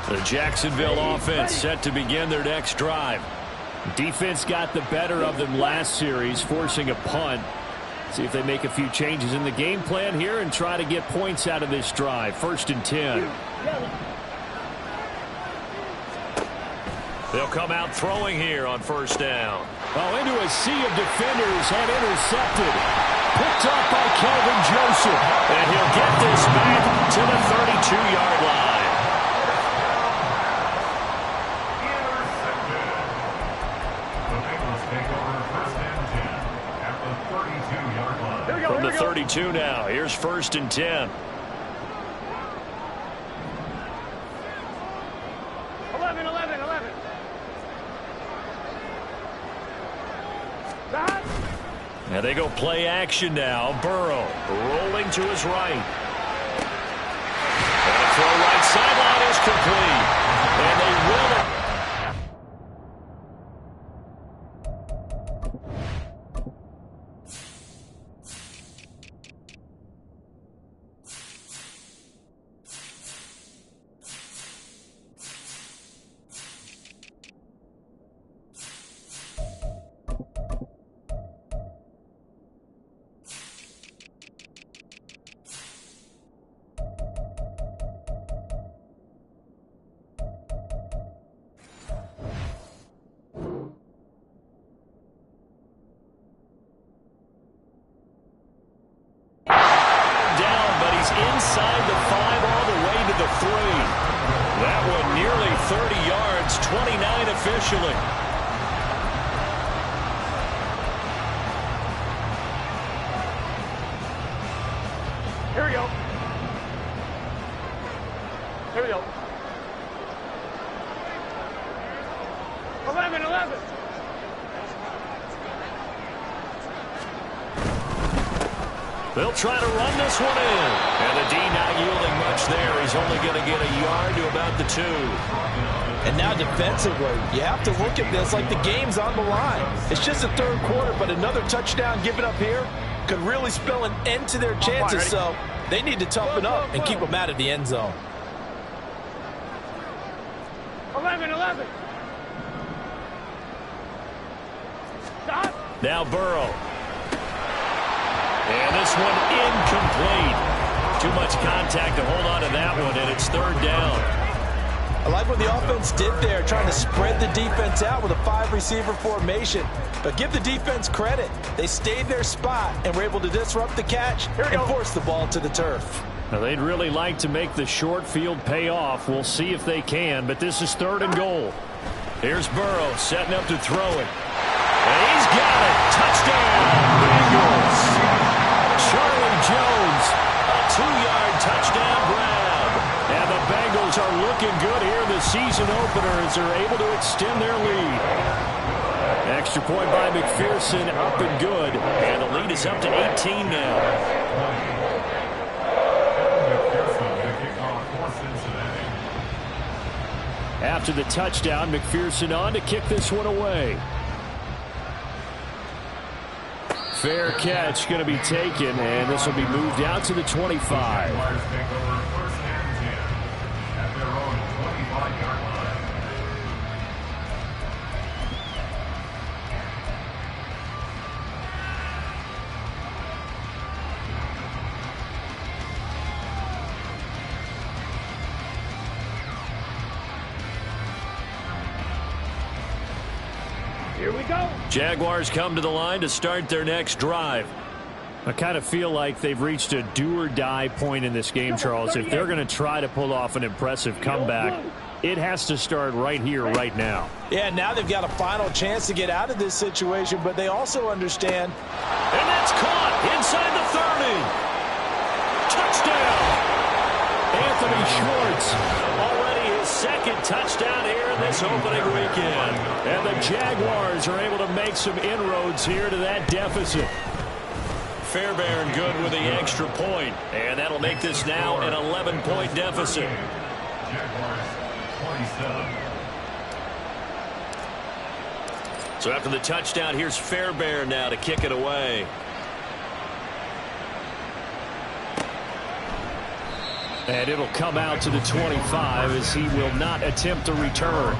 line. The Jacksonville offense set to begin their next drive. Defense got the better of them last series, forcing a punt. See if they make a few changes in the game plan here and try to get points out of this drive. 1st and 10. They'll come out throwing here on 1st down. Oh, into a sea of defenders and intercepted. Picked up by Kelvin Joseph. And he'll get this back to the 32-yard line. From the 32 now. Here's 1st and 10. 11. And they go play action now. Burrow rolling to his right. And the throw right sideline is complete. And they will. Inside the 5 all the way to the 3. That one nearly 30 yards, 29 officially. Here we go. 11. They'll try to run this one in. And the D not yielding much there. He's only going to get a yard to about the 2. And now defensively, you have to look at this like the game's on the line. It's just the 3rd quarter, but another touchdown given up here could really spell an end to their chances. So they need to toughen up and keep them out of the end zone. 11. Stop. Now Burrow. And this one incomplete. Too much contact to hold on to that one, and it's 3rd down. I like what the offense did there, trying to spread the defense out with a 5-receiver formation. But give the defense credit. They stayed their spot and were able to disrupt the catch and force the ball to the turf. Now, they'd really like to make the short field pay off. We'll see if they can, but this is 3rd and goal. Here's Burrow setting up to throw it. And he's got it. Touchdown, Bengals. Charlie Jones, a 2-yard touchdown grab. And the Bengals Jaguars are looking good here in the season opener as they're able to extend their lead. Extra point by McPherson, up and good. And the lead is up to 18 now. After the touchdown, McPherson on to kick this one away. Fair catch going to be taken, and this will be moved out to the 25. Here we go. Jaguars come to the line to start their next drive. I kind of feel like they've reached a do-or-die point in this game, Charles. If they're going to try to pull off an impressive comeback, it has to start right here, right now. Yeah, now they've got a final chance to get out of this situation, but they also understand. And that's caught inside the 30. Touchdown! Anthony Schwartz, already his second touchdown here in this opening weekend. And the Jaguars are able to make some inroads here to that deficit. Fairbairn good with the extra point, and that'll make this now an 11-point deficit. Jaguars 27. So after the touchdown, here's Fairbairn now to kick it away. And it'll come out to the 25 as he will not attempt to return.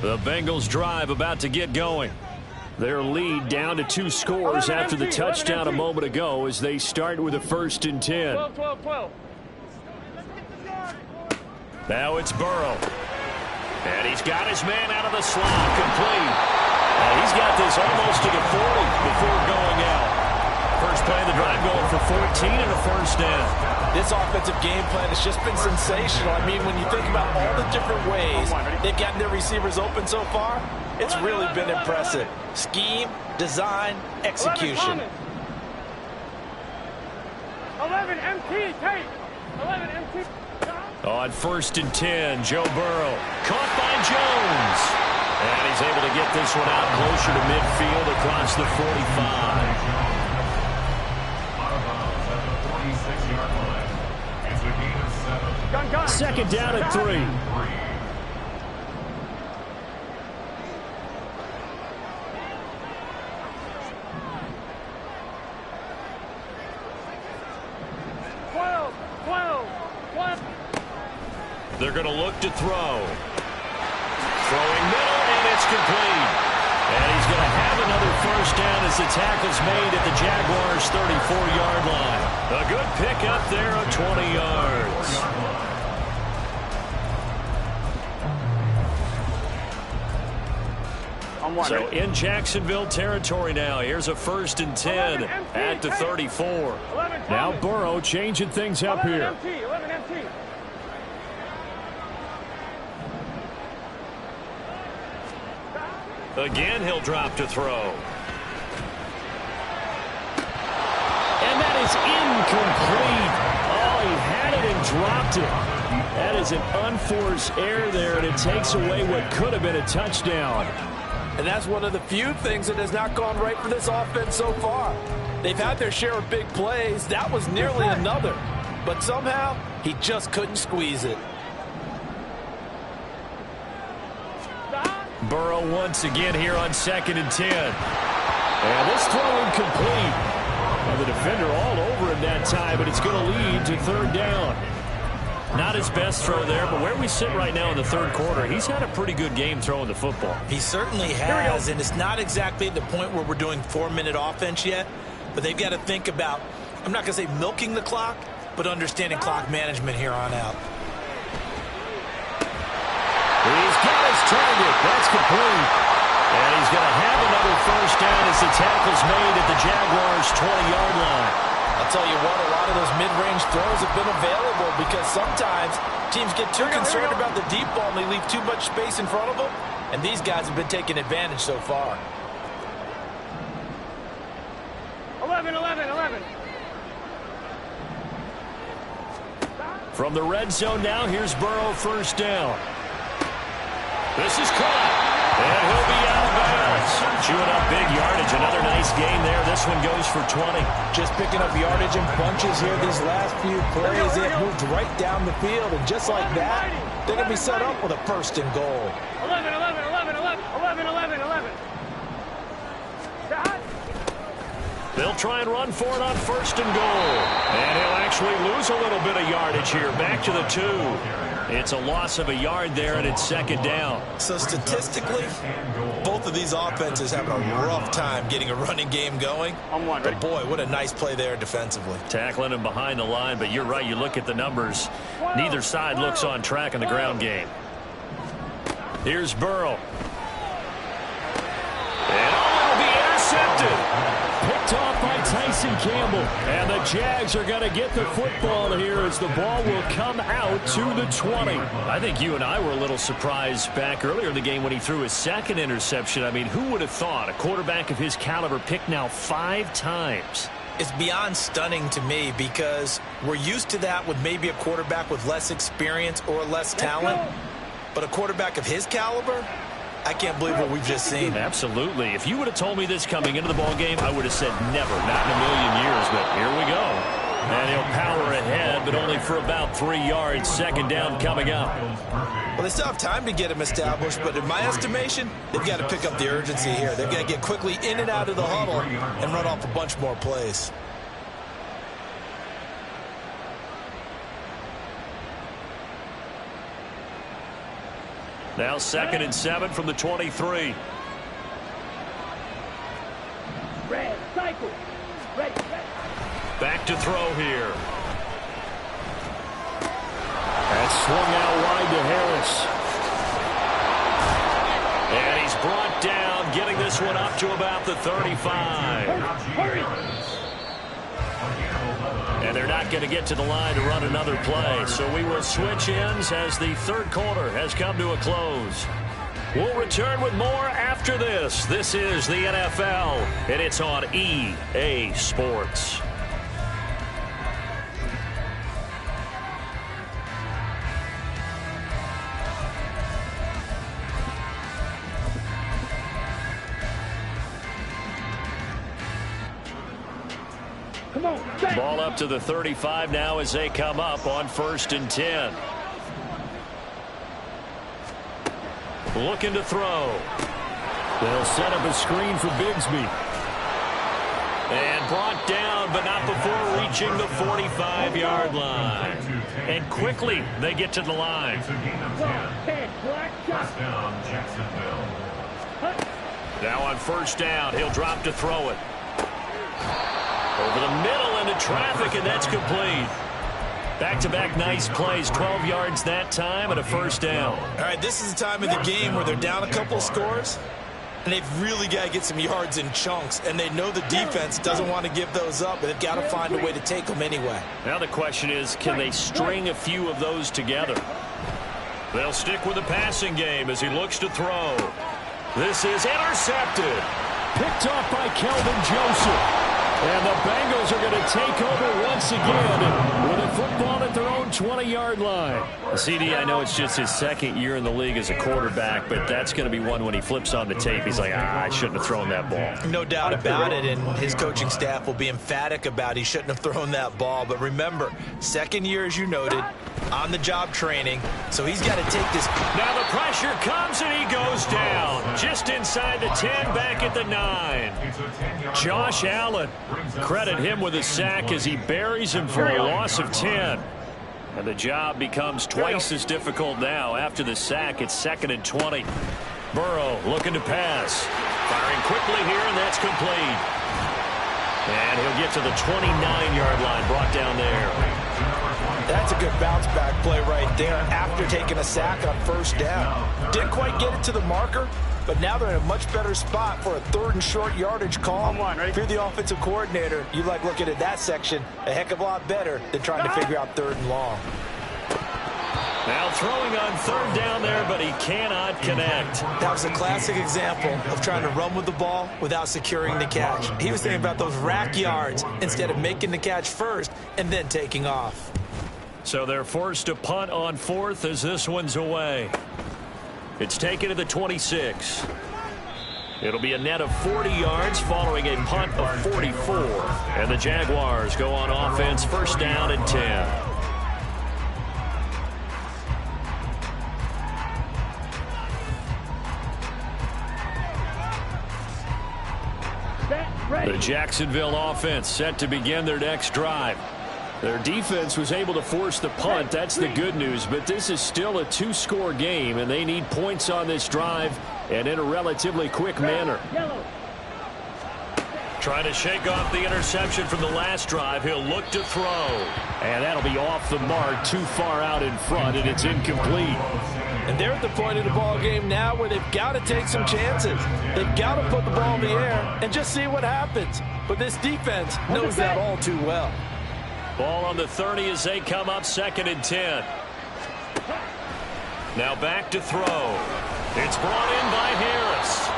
The Bengals drive about to get going. Their lead down to 2 scores after the touchdown a moment ago as they start with a 1st and 10. 12. Now it's Burrow. And he's got his man out of the slot, complete. He's got this almost to the 40 before going out. First play of the drive going for 14 and a 1st down. This offensive game plan has just been sensational. I mean, when you think about all the different ways they've gotten their receivers open so far, it's really been impressive. Scheme, design, execution. 11 MT, Tate. 11 MT. On 1st and 10, Joe Burrow. Caught by Jones. And he's able to get this one out closer to midfield across the 45. Gun. 2nd down and 3. They're going to look to throw. Throwing middle, and it's complete. And he's going to have another 1st down as the tackle's made at the Jaguars' 34-yard line. A good pickup there of 20 yards. So in Jacksonville territory now. Here's a 1st and 10 at the 34. Now Burrow changing things up here. 11 MT. Again, he'll drop to throw. And that is incomplete. Oh, he had it and dropped it. That is an unforced error there, and it takes away what could have been a touchdown. And that's one of the few things that has not gone right for this offense so far. They've had their share of big plays. That was nearly another. But somehow, he just couldn't squeeze it. Burrow once again here on 2nd and 10. And this throw incomplete. And the defender all over him that time, but it's going to lead to 3rd down. Not his best throw there, but where we sit right now in the 3rd quarter, he's had a pretty good game throwing the football. He certainly has, and it's not exactly at the point where we're doing 4-minute offense yet, but they've got to think about, I'm not going to say milking the clock, but understanding clock management here on out. He's got his target. That's complete. And he's going to have another 1st down as the tackle's made at the Jaguars' 20-yard line. I'll tell you what, a lot of those mid-range throws have been available because sometimes teams get too concerned about the deep ball and they leave too much space in front of them, and these guys have been taking advantage so far. From the red zone now, here's Burrow, first down. This is caught, and he'll be out of bounds. Chewing up big yardage. Another nice gain there. This one goes for 20. Just picking up yardage in bunches here these last few plays. They have moved right down the field, and just like that, they're going to be set up with a first and goal. 11, 11, 11, 11, 11, 11, 11. They'll try and run for it on first and goal. And he'll actually lose a little bit of yardage here. Back to the 2. It's a loss of a yard there, and it's second down. So statistically, both of these offenses have a rough time getting a running game going. But boy, what a nice play there defensively. Tackling him behind the line, but you're right. You look at the numbers. Neither side looks on track in the ground game. Here's Burrow. And it'll be intercepted. Picked off by Tyson Campbell. And the Jags are going to get the football here as the ball will come out to the 20. I think you and I were a little surprised back earlier in the game when he threw his second interception. I mean, who would have thought a quarterback of his caliber picked now 5 times? It's beyond stunning to me because we're used to that with maybe a quarterback with less experience or less talent. But a quarterback of his caliber, I can't believe what we've just seen. Absolutely. If you would have told me this coming into the ball game, I would have said never, not in a million years. But here we go. And he'll power ahead, but only for about 3 yards. Second down coming up. Well, they still have time to get him established, but in my estimation, they've got to pick up the urgency here. They've got to get quickly in and out of the huddle and run off a bunch more plays. Now 2nd and 7 from the 23. Red, cycle. Red. Back to throw here. That's swung out wide to Harris. And he's brought down, getting this one up to about the 35. And they're not going to get to the line to run another play. So we will switch ends as the third quarter has come to a close. We'll return with more after this. This is the NFL, and it's on EA Sports. Ball up to the 35 now as they come up on 1st and 10. Looking to throw. They'll set up a screen for Bigsby. And brought down, but not before reaching the 45-yard line. And quickly, they get to the line. Now on 1st down, he'll drop to throw it. Over the middle into traffic, and that's complete. Back-to-back nice plays, 12 yards that time and a 1st down. All right, this is the time of the game where they're down a couple scores, and they've really got to get some yards in chunks, and they know the defense doesn't want to give those up, but they've got to find a way to take them anyway. Now the question is, can they string a few of those together? They'll stick with the passing game as he looks to throw. This is intercepted. Picked off by Kelvin Joseph. And the Bengals are going to take over once again with a football at their own 20-yard line. CD, I know it's just his 2nd year in the league as a quarterback, but that's going to be one when he flips on the tape. He's like, I shouldn't have thrown that ball. No doubt about it, and his coaching staff will be emphatic about he shouldn't have thrown that ball. But remember, 2nd year, as you noted, on-the-job training, so he's got to take this. Now the pressure comes, and he goes down. Just inside the 10, back at the 9. Josh Allen. Credit him with a sack as he buries him for a loss of 10. And the job becomes twice as difficult now. After the sack, it's 2nd and 20. Burrow looking to pass. Firing quickly here, and that's complete. And he'll get to the 29-yard line, brought down there. That's a good bounce-back play right there after taking a sack on 1st down. Didn't quite get it to the marker, but now they're in a much better spot for a 3rd and short yardage call. If you're the offensive coordinator, you like looking at that section a heck of a lot better than trying to figure out 3rd and long. Now throwing on 3rd down there, but he cannot connect. That was a classic example of trying to run with the ball without securing the catch. He was thinking about those rack yards instead of making the catch first and then taking off. So they're forced to punt on 4th as this one's away. It's taken to the 26. It'll be a net of 40 yards following a punt of 44. And the Jaguars go on offense, first down and 10. The Jacksonville offense set to begin their next drive. Their defense was able to force the punt. That's the good news. But this is still a 2-score game, and they need points on this drive and in a relatively quick manner. Trying to shake off the interception from the last drive. He'll look to throw. And that'll be off the mark, too far out in front, and it's incomplete. And they're at the point of the ball game now where they've got to take some chances. They've got to put the ball in the air and just see what happens. But this defense knows that all too well. Ball on the 30 as they come up, 2nd and 10. Now back to throw. It's brought in by Harris.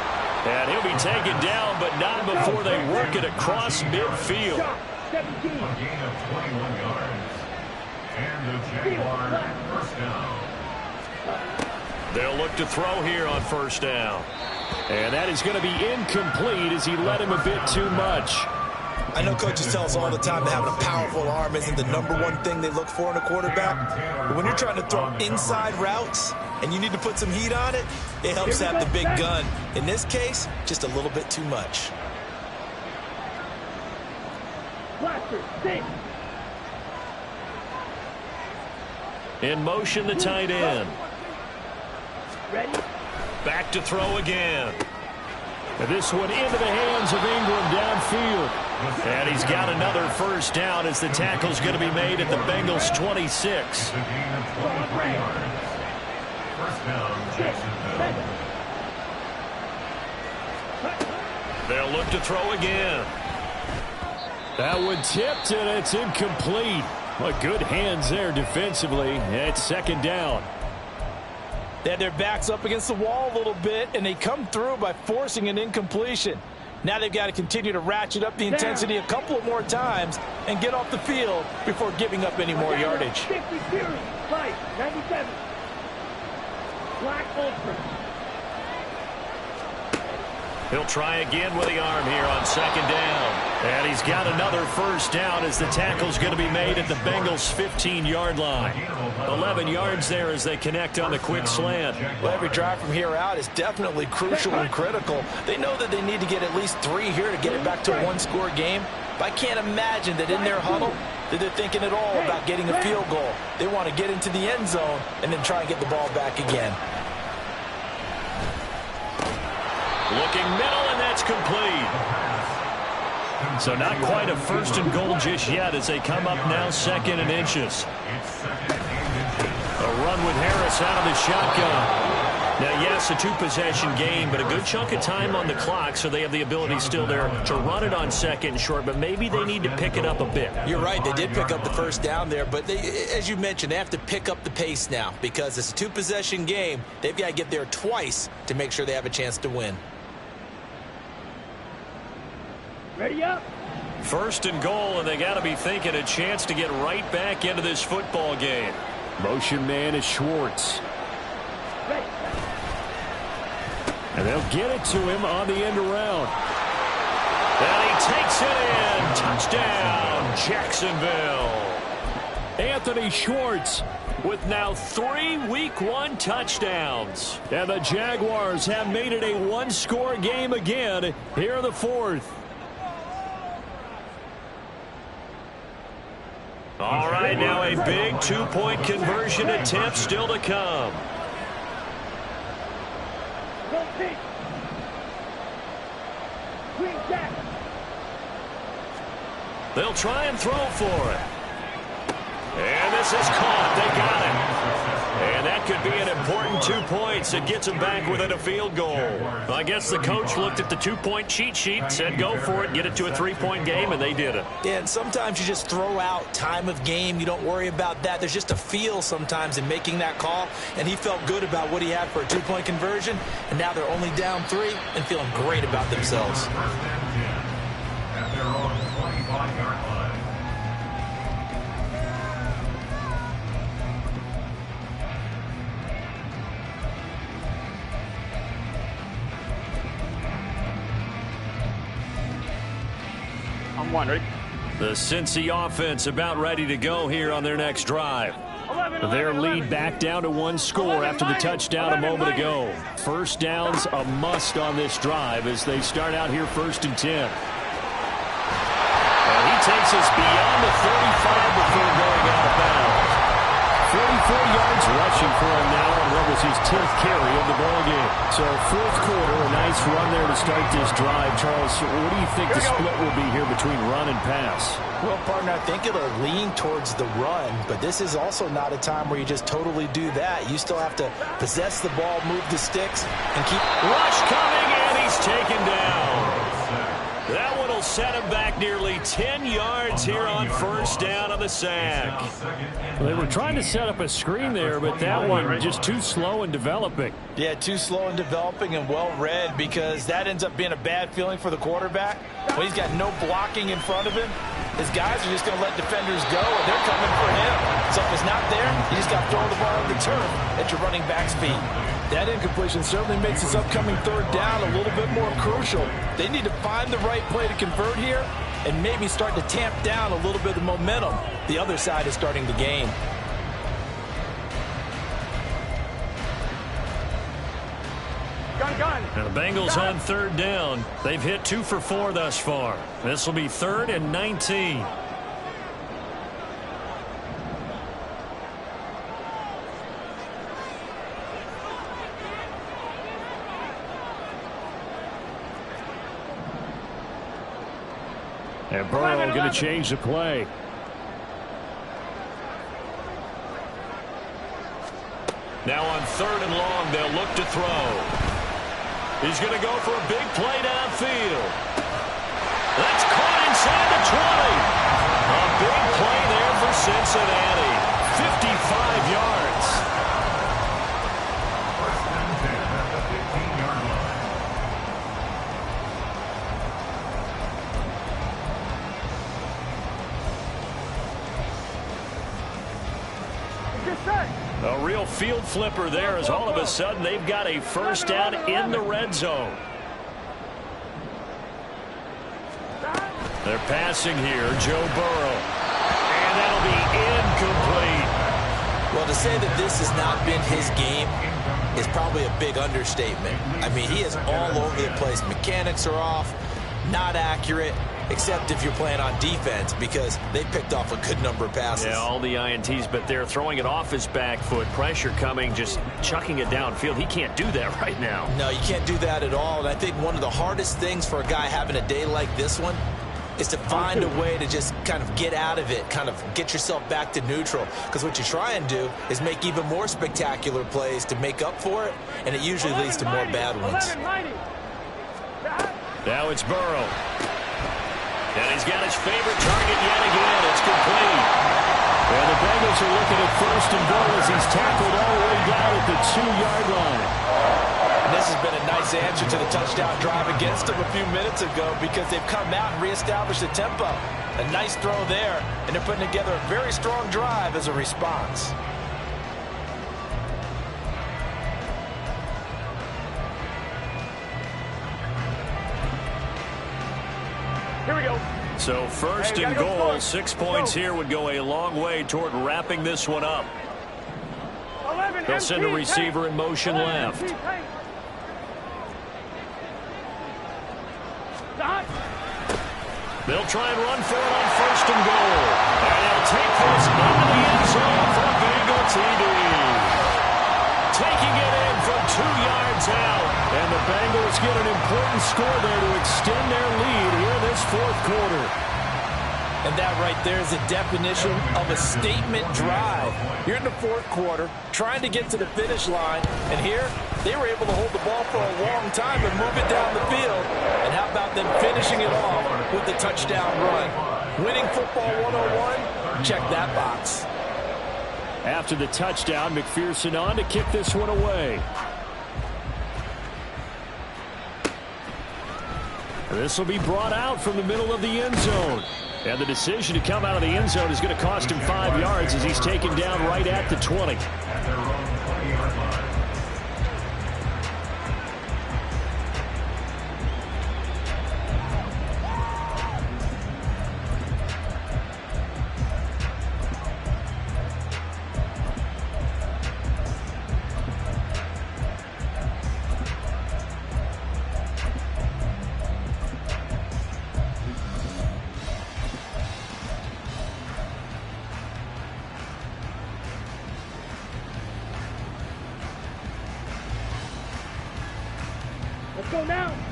And he'll be taken down, but not before they work it across midfield. A gain of 21 yards. And the Jaguars first down. They'll look to throw here on first down. And that is going to be incomplete as he led him a bit too much. I know coaches tell us all the time that having a powerful arm isn't the #1 thing they look for in a quarterback. But when you're trying to throw inside routes and you need to put some heat on it, it helps to have the big gun. In this case, just a little bit too much. In motion, the tight end. Back to throw again. And this one into the hands of Ingram downfield. And he's got another first down as the tackle's going to be made at the Bengals 26. A gain of 23 yards. First down, Jacksonville. They'll look to throw again. That one tipped, and it's incomplete. Well, good hands there defensively. It's 2nd down. They had their backs up against the wall a little bit, and they come through by forcing an incompletion. Now they've got to continue to ratchet up the intensity a couple of more times and get off the field before giving up any more yardage. 50 Fight, 97. Black Ultra. He'll try again with the arm here on 2nd down. And he's got another first down as the tackle's going to be made at the Bengals' 15-yard line. 11 yards there as they connect on the quick slant. Well, every drive from here out is definitely crucial and critical. They know that they need to get at least 3 here to get it back to a 1-score game. But I can't imagine that in their huddle that they're thinking at all about getting a field goal. They want to get into the end zone and then try and get the ball back again. Looking middle, and that's complete. So not quite a 1st and goal just yet as they come up now 2nd and inches. A run with Harris out of the shotgun. Now, yes, a 2-possession game, but a good chunk of time on the clock, so they have the ability still there to run it on 2nd and short, but maybe they need to pick it up a bit. You're right. They did pick up the first down there, but as you mentioned, they have to pick up the pace now because it's a 2-possession game. They've got to get there twice to make sure they have a chance to win. Ready up. 1st and goal, and they got to be thinking a chance to get right back into this football game. Motion man is Schwartz. Ready. And they'll get it to him on the end around. And he takes it in. Touchdown, Jacksonville. Anthony Schwartz with now 3 Week 1 touchdowns. And the Jaguars have made it a 1-score game again here in the 4th. All right, now a big 2-point conversion attempt still to come. Go pitch. Swing jack. They'll try and throw for it. And this is caught. They got it. And that could be an important 2 points. It gets them back within a field goal. Well, I guess the coach looked at the 2-point cheat sheet, said go for it, get it to a 3-point game, and they did it. Yeah, and sometimes you just throw out time of game. You don't worry about that. There's just a feel sometimes in making that call, and he felt good about what he had for a 2-point conversion, and now they're only down 3 and feeling great about themselves. First and 10 at their own 25-yard line. and 1. Ready? The Cincy offense about ready to go here on their next drive. 11, Their 11, lead 11. back down to 1 score after the touchdown a moment ago. First down's a must on this drive as they start out here 1st and 10. And he takes us beyond the 35 before going out of bounds. 44 yards rushing for him now on what was his 10th carry of the ball game. So 4th quarter, a nice run there to start this drive. Charles, what do you think the split will be here between run and pass? Well, partner, I think it'll lean towards the run, but this is also not a time where you just totally do that. You still have to possess the ball, move the sticks, and keep... Rush coming, and he's taken down. That one will set him back nearly 10 yards here on 1st down on the sack. Well, they were trying to set up a screen there, but that one just too slow in developing. Yeah, too slow in developing and well read, because that ends up being a bad feeling for the quarterback. When he's got no blocking in front of him, his guys are just going to let defenders go, and they're coming for him. So if it's not there, you just got to throw the ball on the turf at your running back's feet. That incompletion certainly makes this upcoming 3rd down a little bit more crucial. They need to find the right play to convert here and maybe start to tamp down a little bit of momentum the other side is starting to gain. Gun. And the Bengals on 3rd down. They've hit 2 for 4 thus far. This will be 3rd and 19. And Burrow going to change the play. Now on 3rd and long, they'll look to throw. He's going to go for a big play downfield. That's caught inside the 20. A big play there for Cincinnati. 55 yards. First and 10 at the 15-yard line. Get set. A real field flipper there as all of a sudden they've got a 1st down in the red zone. They're passing here, Joe Burrow. And that'll be incomplete. Well, to say that this has not been his game is probably a big understatement. I mean, he is all over the place. Mechanics are off, not accurate, except if you're playing on defense, because they picked off a good number of passes. Yeah, all the INTs, but they're throwing it off his back foot. Pressure coming, just chucking it downfield. He can't do that right now. No, you can't do that at all. And I think one of the hardest things for a guy having a day like this one is to find a way to just kind of get out of it, kind of get yourself back to neutral. Because what you try and do is make even more spectacular plays to make up for it, and it usually leads to more bad ones. Now it's Burrow. And he's got his favorite target yet again. It's complete. And the Bengals are looking at 1st and goal as he's tackled all the way down at the 2-yard line. And this has been a nice answer to the touchdown drive against them a few minutes ago, because they've come out and reestablished the tempo. A nice throw there, and they're putting together a very strong drive as a response. Here we go. So 1st and goal, 6 points here would go a long way toward wrapping this one up. 11 They'll send a MT, receiver in motion 11 left. MT, Stop. They'll try and run for it on 1st and goal. And they'll take this into the end zone for a Bengal TD. Taking it in from 2 yards out. And the Bengals get an important score there to extend their lead here in this 4th quarter. And that right there is a definition of a statement drive. You're in the 4th quarter, trying to get to the finish line, and here they were able to hold the ball for a long time and move it down the field. And how about them finishing it off with the touchdown run? Winning football 101, check that box. After the touchdown, McPherson on to kick this one away. This will be brought out from the middle of the end zone. And the decision to come out of the end zone is going to cost him 5 yards as he's taken down right at the 20. At their own 20-yard line.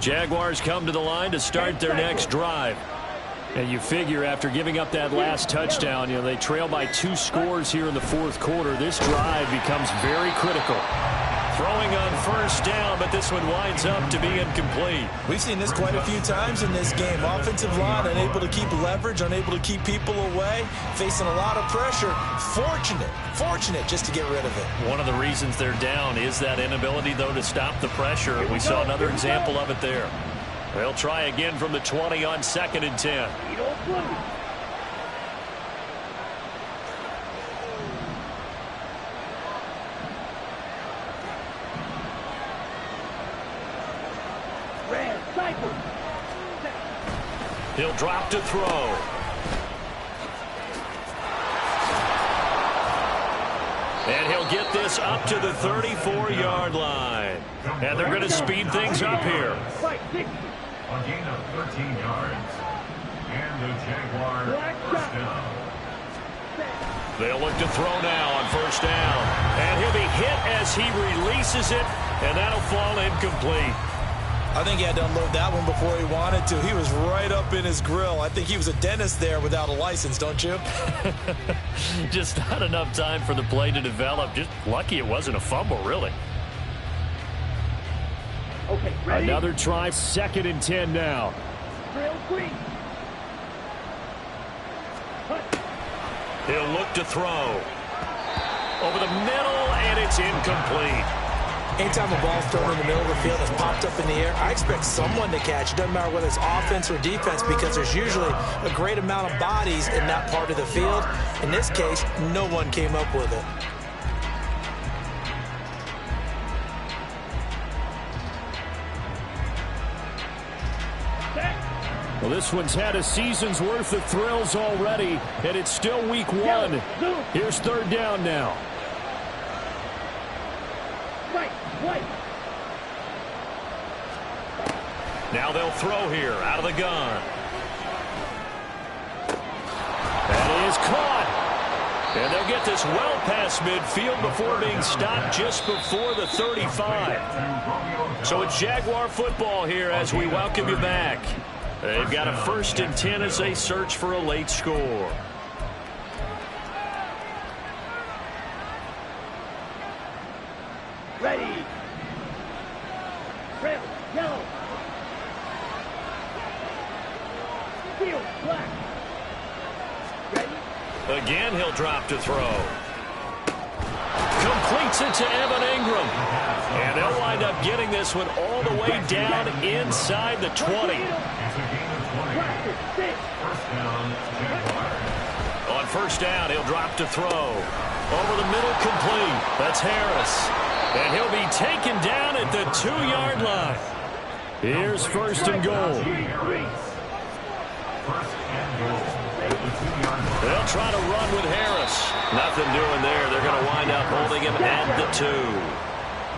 Jaguars come to the line to start their next drive. And you figure after giving up that last touchdown, they trail by 2 scores here in the fourth quarter. This drive becomes very critical. Throwing on first down, but this one winds up to be incomplete. We've seen this quite a few times in this game. Offensive line unable to keep leverage, unable to keep people away, facing a lot of pressure. Fortunate just to get rid of it. One of the reasons they're down is that inability, though, to stop the pressure. We saw another example of it there. They'll try again from the 20 on 2nd and 10. He'll drop to throw. And he'll get this up to the 34-yard line. And they're going to speed things up here. A gain of 13 yards. And the Jaguars first down. They'll look to throw now on first down. And he'll be hit as he releases it. And that'll fall incomplete. I think he had to unload that one before he wanted to. He was right up in his grill. I think he was a dentist there without a license, don't you? Just not enough time for the play to develop. Just lucky it wasn't a fumble, really. Okay, ready? Another try, 2nd and 10 now. Drill 3. He'll look to throw. Over the middle, and it's incomplete. Anytime a ball's thrown in the middle of the field that's popped up in the air, I expect someone to catch. It doesn't matter whether it's offense or defense because there's usually a great amount of bodies in that part of the field. In this case, no one came up with it. Well, this one's had a season's worth of thrills already, and it's still week 1. Here's 3rd down now. Now they'll throw here out of the gun. That is caught. And they'll get this well past midfield before being stopped just before the 35. So it's Jaguar football here as we welcome you back. They've got a 1st and 10 as they search for a late score. Ready. Red, yellow. Field, black. Ready. Again, he'll drop to throw. Completes it to Evan Ingram. And they'll wind up getting this one all the way down inside the 20. It's a gain of 20. First down, Jaguars. On first down, he'll drop to throw. Over the middle, complete. That's Harris. And he'll be taken down at the 2-yard line. Here's 1st and goal. First and goal. The 2-yard line. They'll try to run with Harris. Nothing doing there. They're going to wind up holding him at the 2.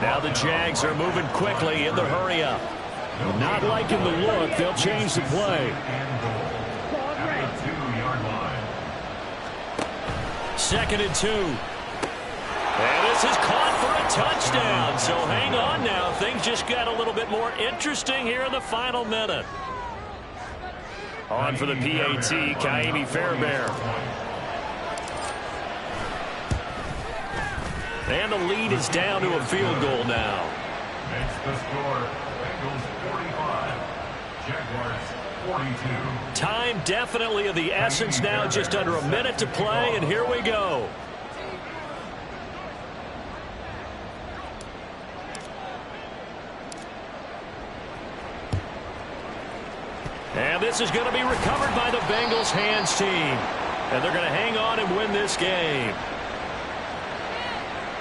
Now the Jags are moving quickly in the hurry-up. Not liking the look. They'll change the play. And goal. At the 2-yard line. 2nd and 2. And this is caught for a touchdown. So hang on now. Things just got a little bit more interesting here in the final minute. On for the PAT, Ka'imi Fairbairn. And the lead is down to a field goal now. Makes the score. Bengals 45. Jaguars 42. Time definitely of the essence now. Just under a minute to play, and here we go. And this is going to be recovered by the Bengals hands team. And they're going to hang on and win this game.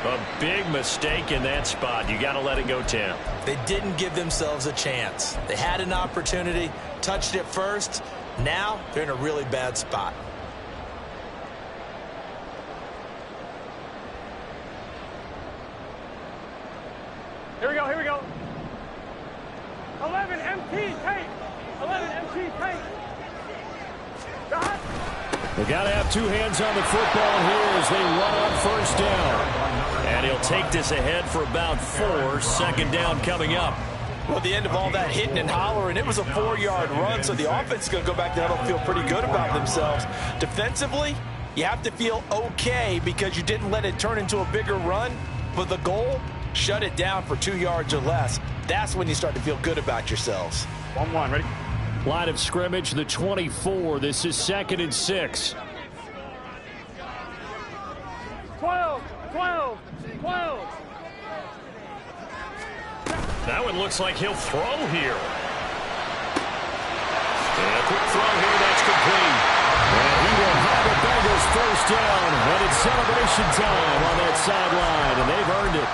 A big mistake in that spot. You got to let it go, Tim. They didn't give themselves a chance. They had an opportunity, touched it first. Now they're in a really bad spot. Here we go, here we go. 11 MT tape. 11 MT tape. They got to have 2 hands on the football here as they run on first down. And he'll take this ahead for about 4. 2nd down coming up. Well, the end of all that hitting and hollering, it was a 4-yard run, so the offense is going to go back there and feel pretty good about themselves. Defensively, you have to feel okay because you didn't let it turn into a bigger run, but the goal, shut it down for 2 yards or less. That's when you start to feel good about yourselves. 1-1, ready? Line of scrimmage, the 24. This is 2nd and 6. 12, 12, 12. That one looks like he'll throw here. And a quick throw here, that's complete. And he will have the Bengals first down. And it's celebration time on that sideline, and they've earned it.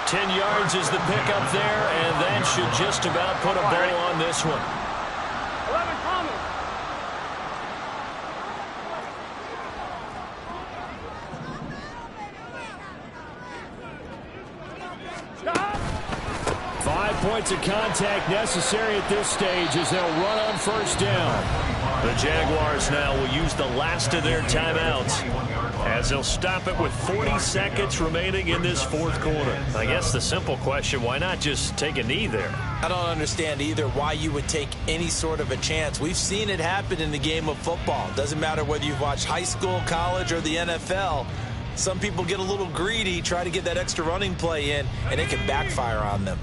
10 yards is the pickup there, and that should just about put a bow on this one. 11, Thomas. Stop. 5 points of contact necessary at this stage as they'll run on first down. The Jaguars now will use the last of their timeouts as they'll stop it with 40 seconds remaining in this fourth quarter. I guess the simple question, why not just take a knee there? I don't understand either why you would take any sort of a chance. We've seen it happen in the game of football. Doesn't matter whether you've watched high school, college, or the NFL. Some people get a little greedy, try to get that extra running play in, and it can backfire on them.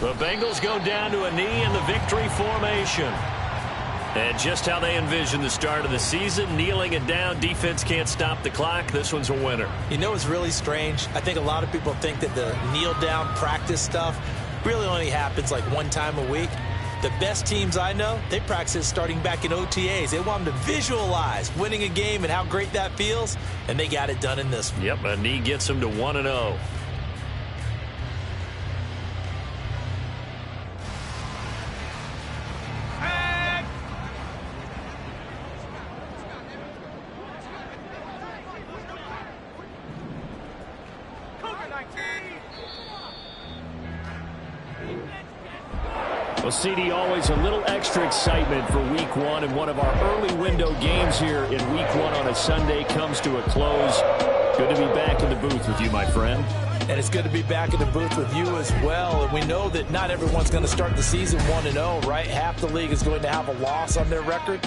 The Bengals go down to a knee in the victory formation. And just how they envision the start of the season, kneeling it down, defense can't stop the clock. This one's a winner. You know what's really strange? I think a lot of people think that the kneel-down practice stuff really only happens like one time a week. The best teams I know, they practice starting back in OTAs. They want them to visualize winning a game and how great that feels, and they got it done in this one. Yep, a knee gets them to 1-0. Well, CD, always a little extra excitement for Week 1, and one of our early window games here in Week 1 on a Sunday comes to a close. Good to be back in the booth with you, my friend. And it's good to be back in the booth with you as well. And we know that not everyone's going to start the season 1-0, right? Half the league is going to have a loss on their record.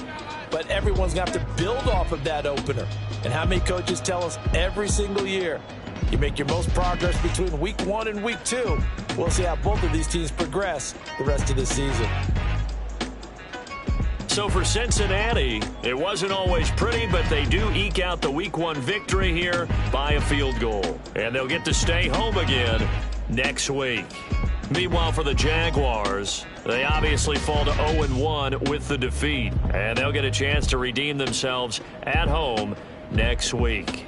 But everyone's going to have to build off of that opener. And how many coaches tell us every single year, you make your most progress between Week 1 and Week 2. We'll see how both of these teams progress the rest of the season. So for Cincinnati, it wasn't always pretty, but they do eke out the Week 1 victory here by a field goal. And they'll get to stay home again next week. Meanwhile, for the Jaguars, they obviously fall to 0-1 with the defeat. And they'll get a chance to redeem themselves at home next week.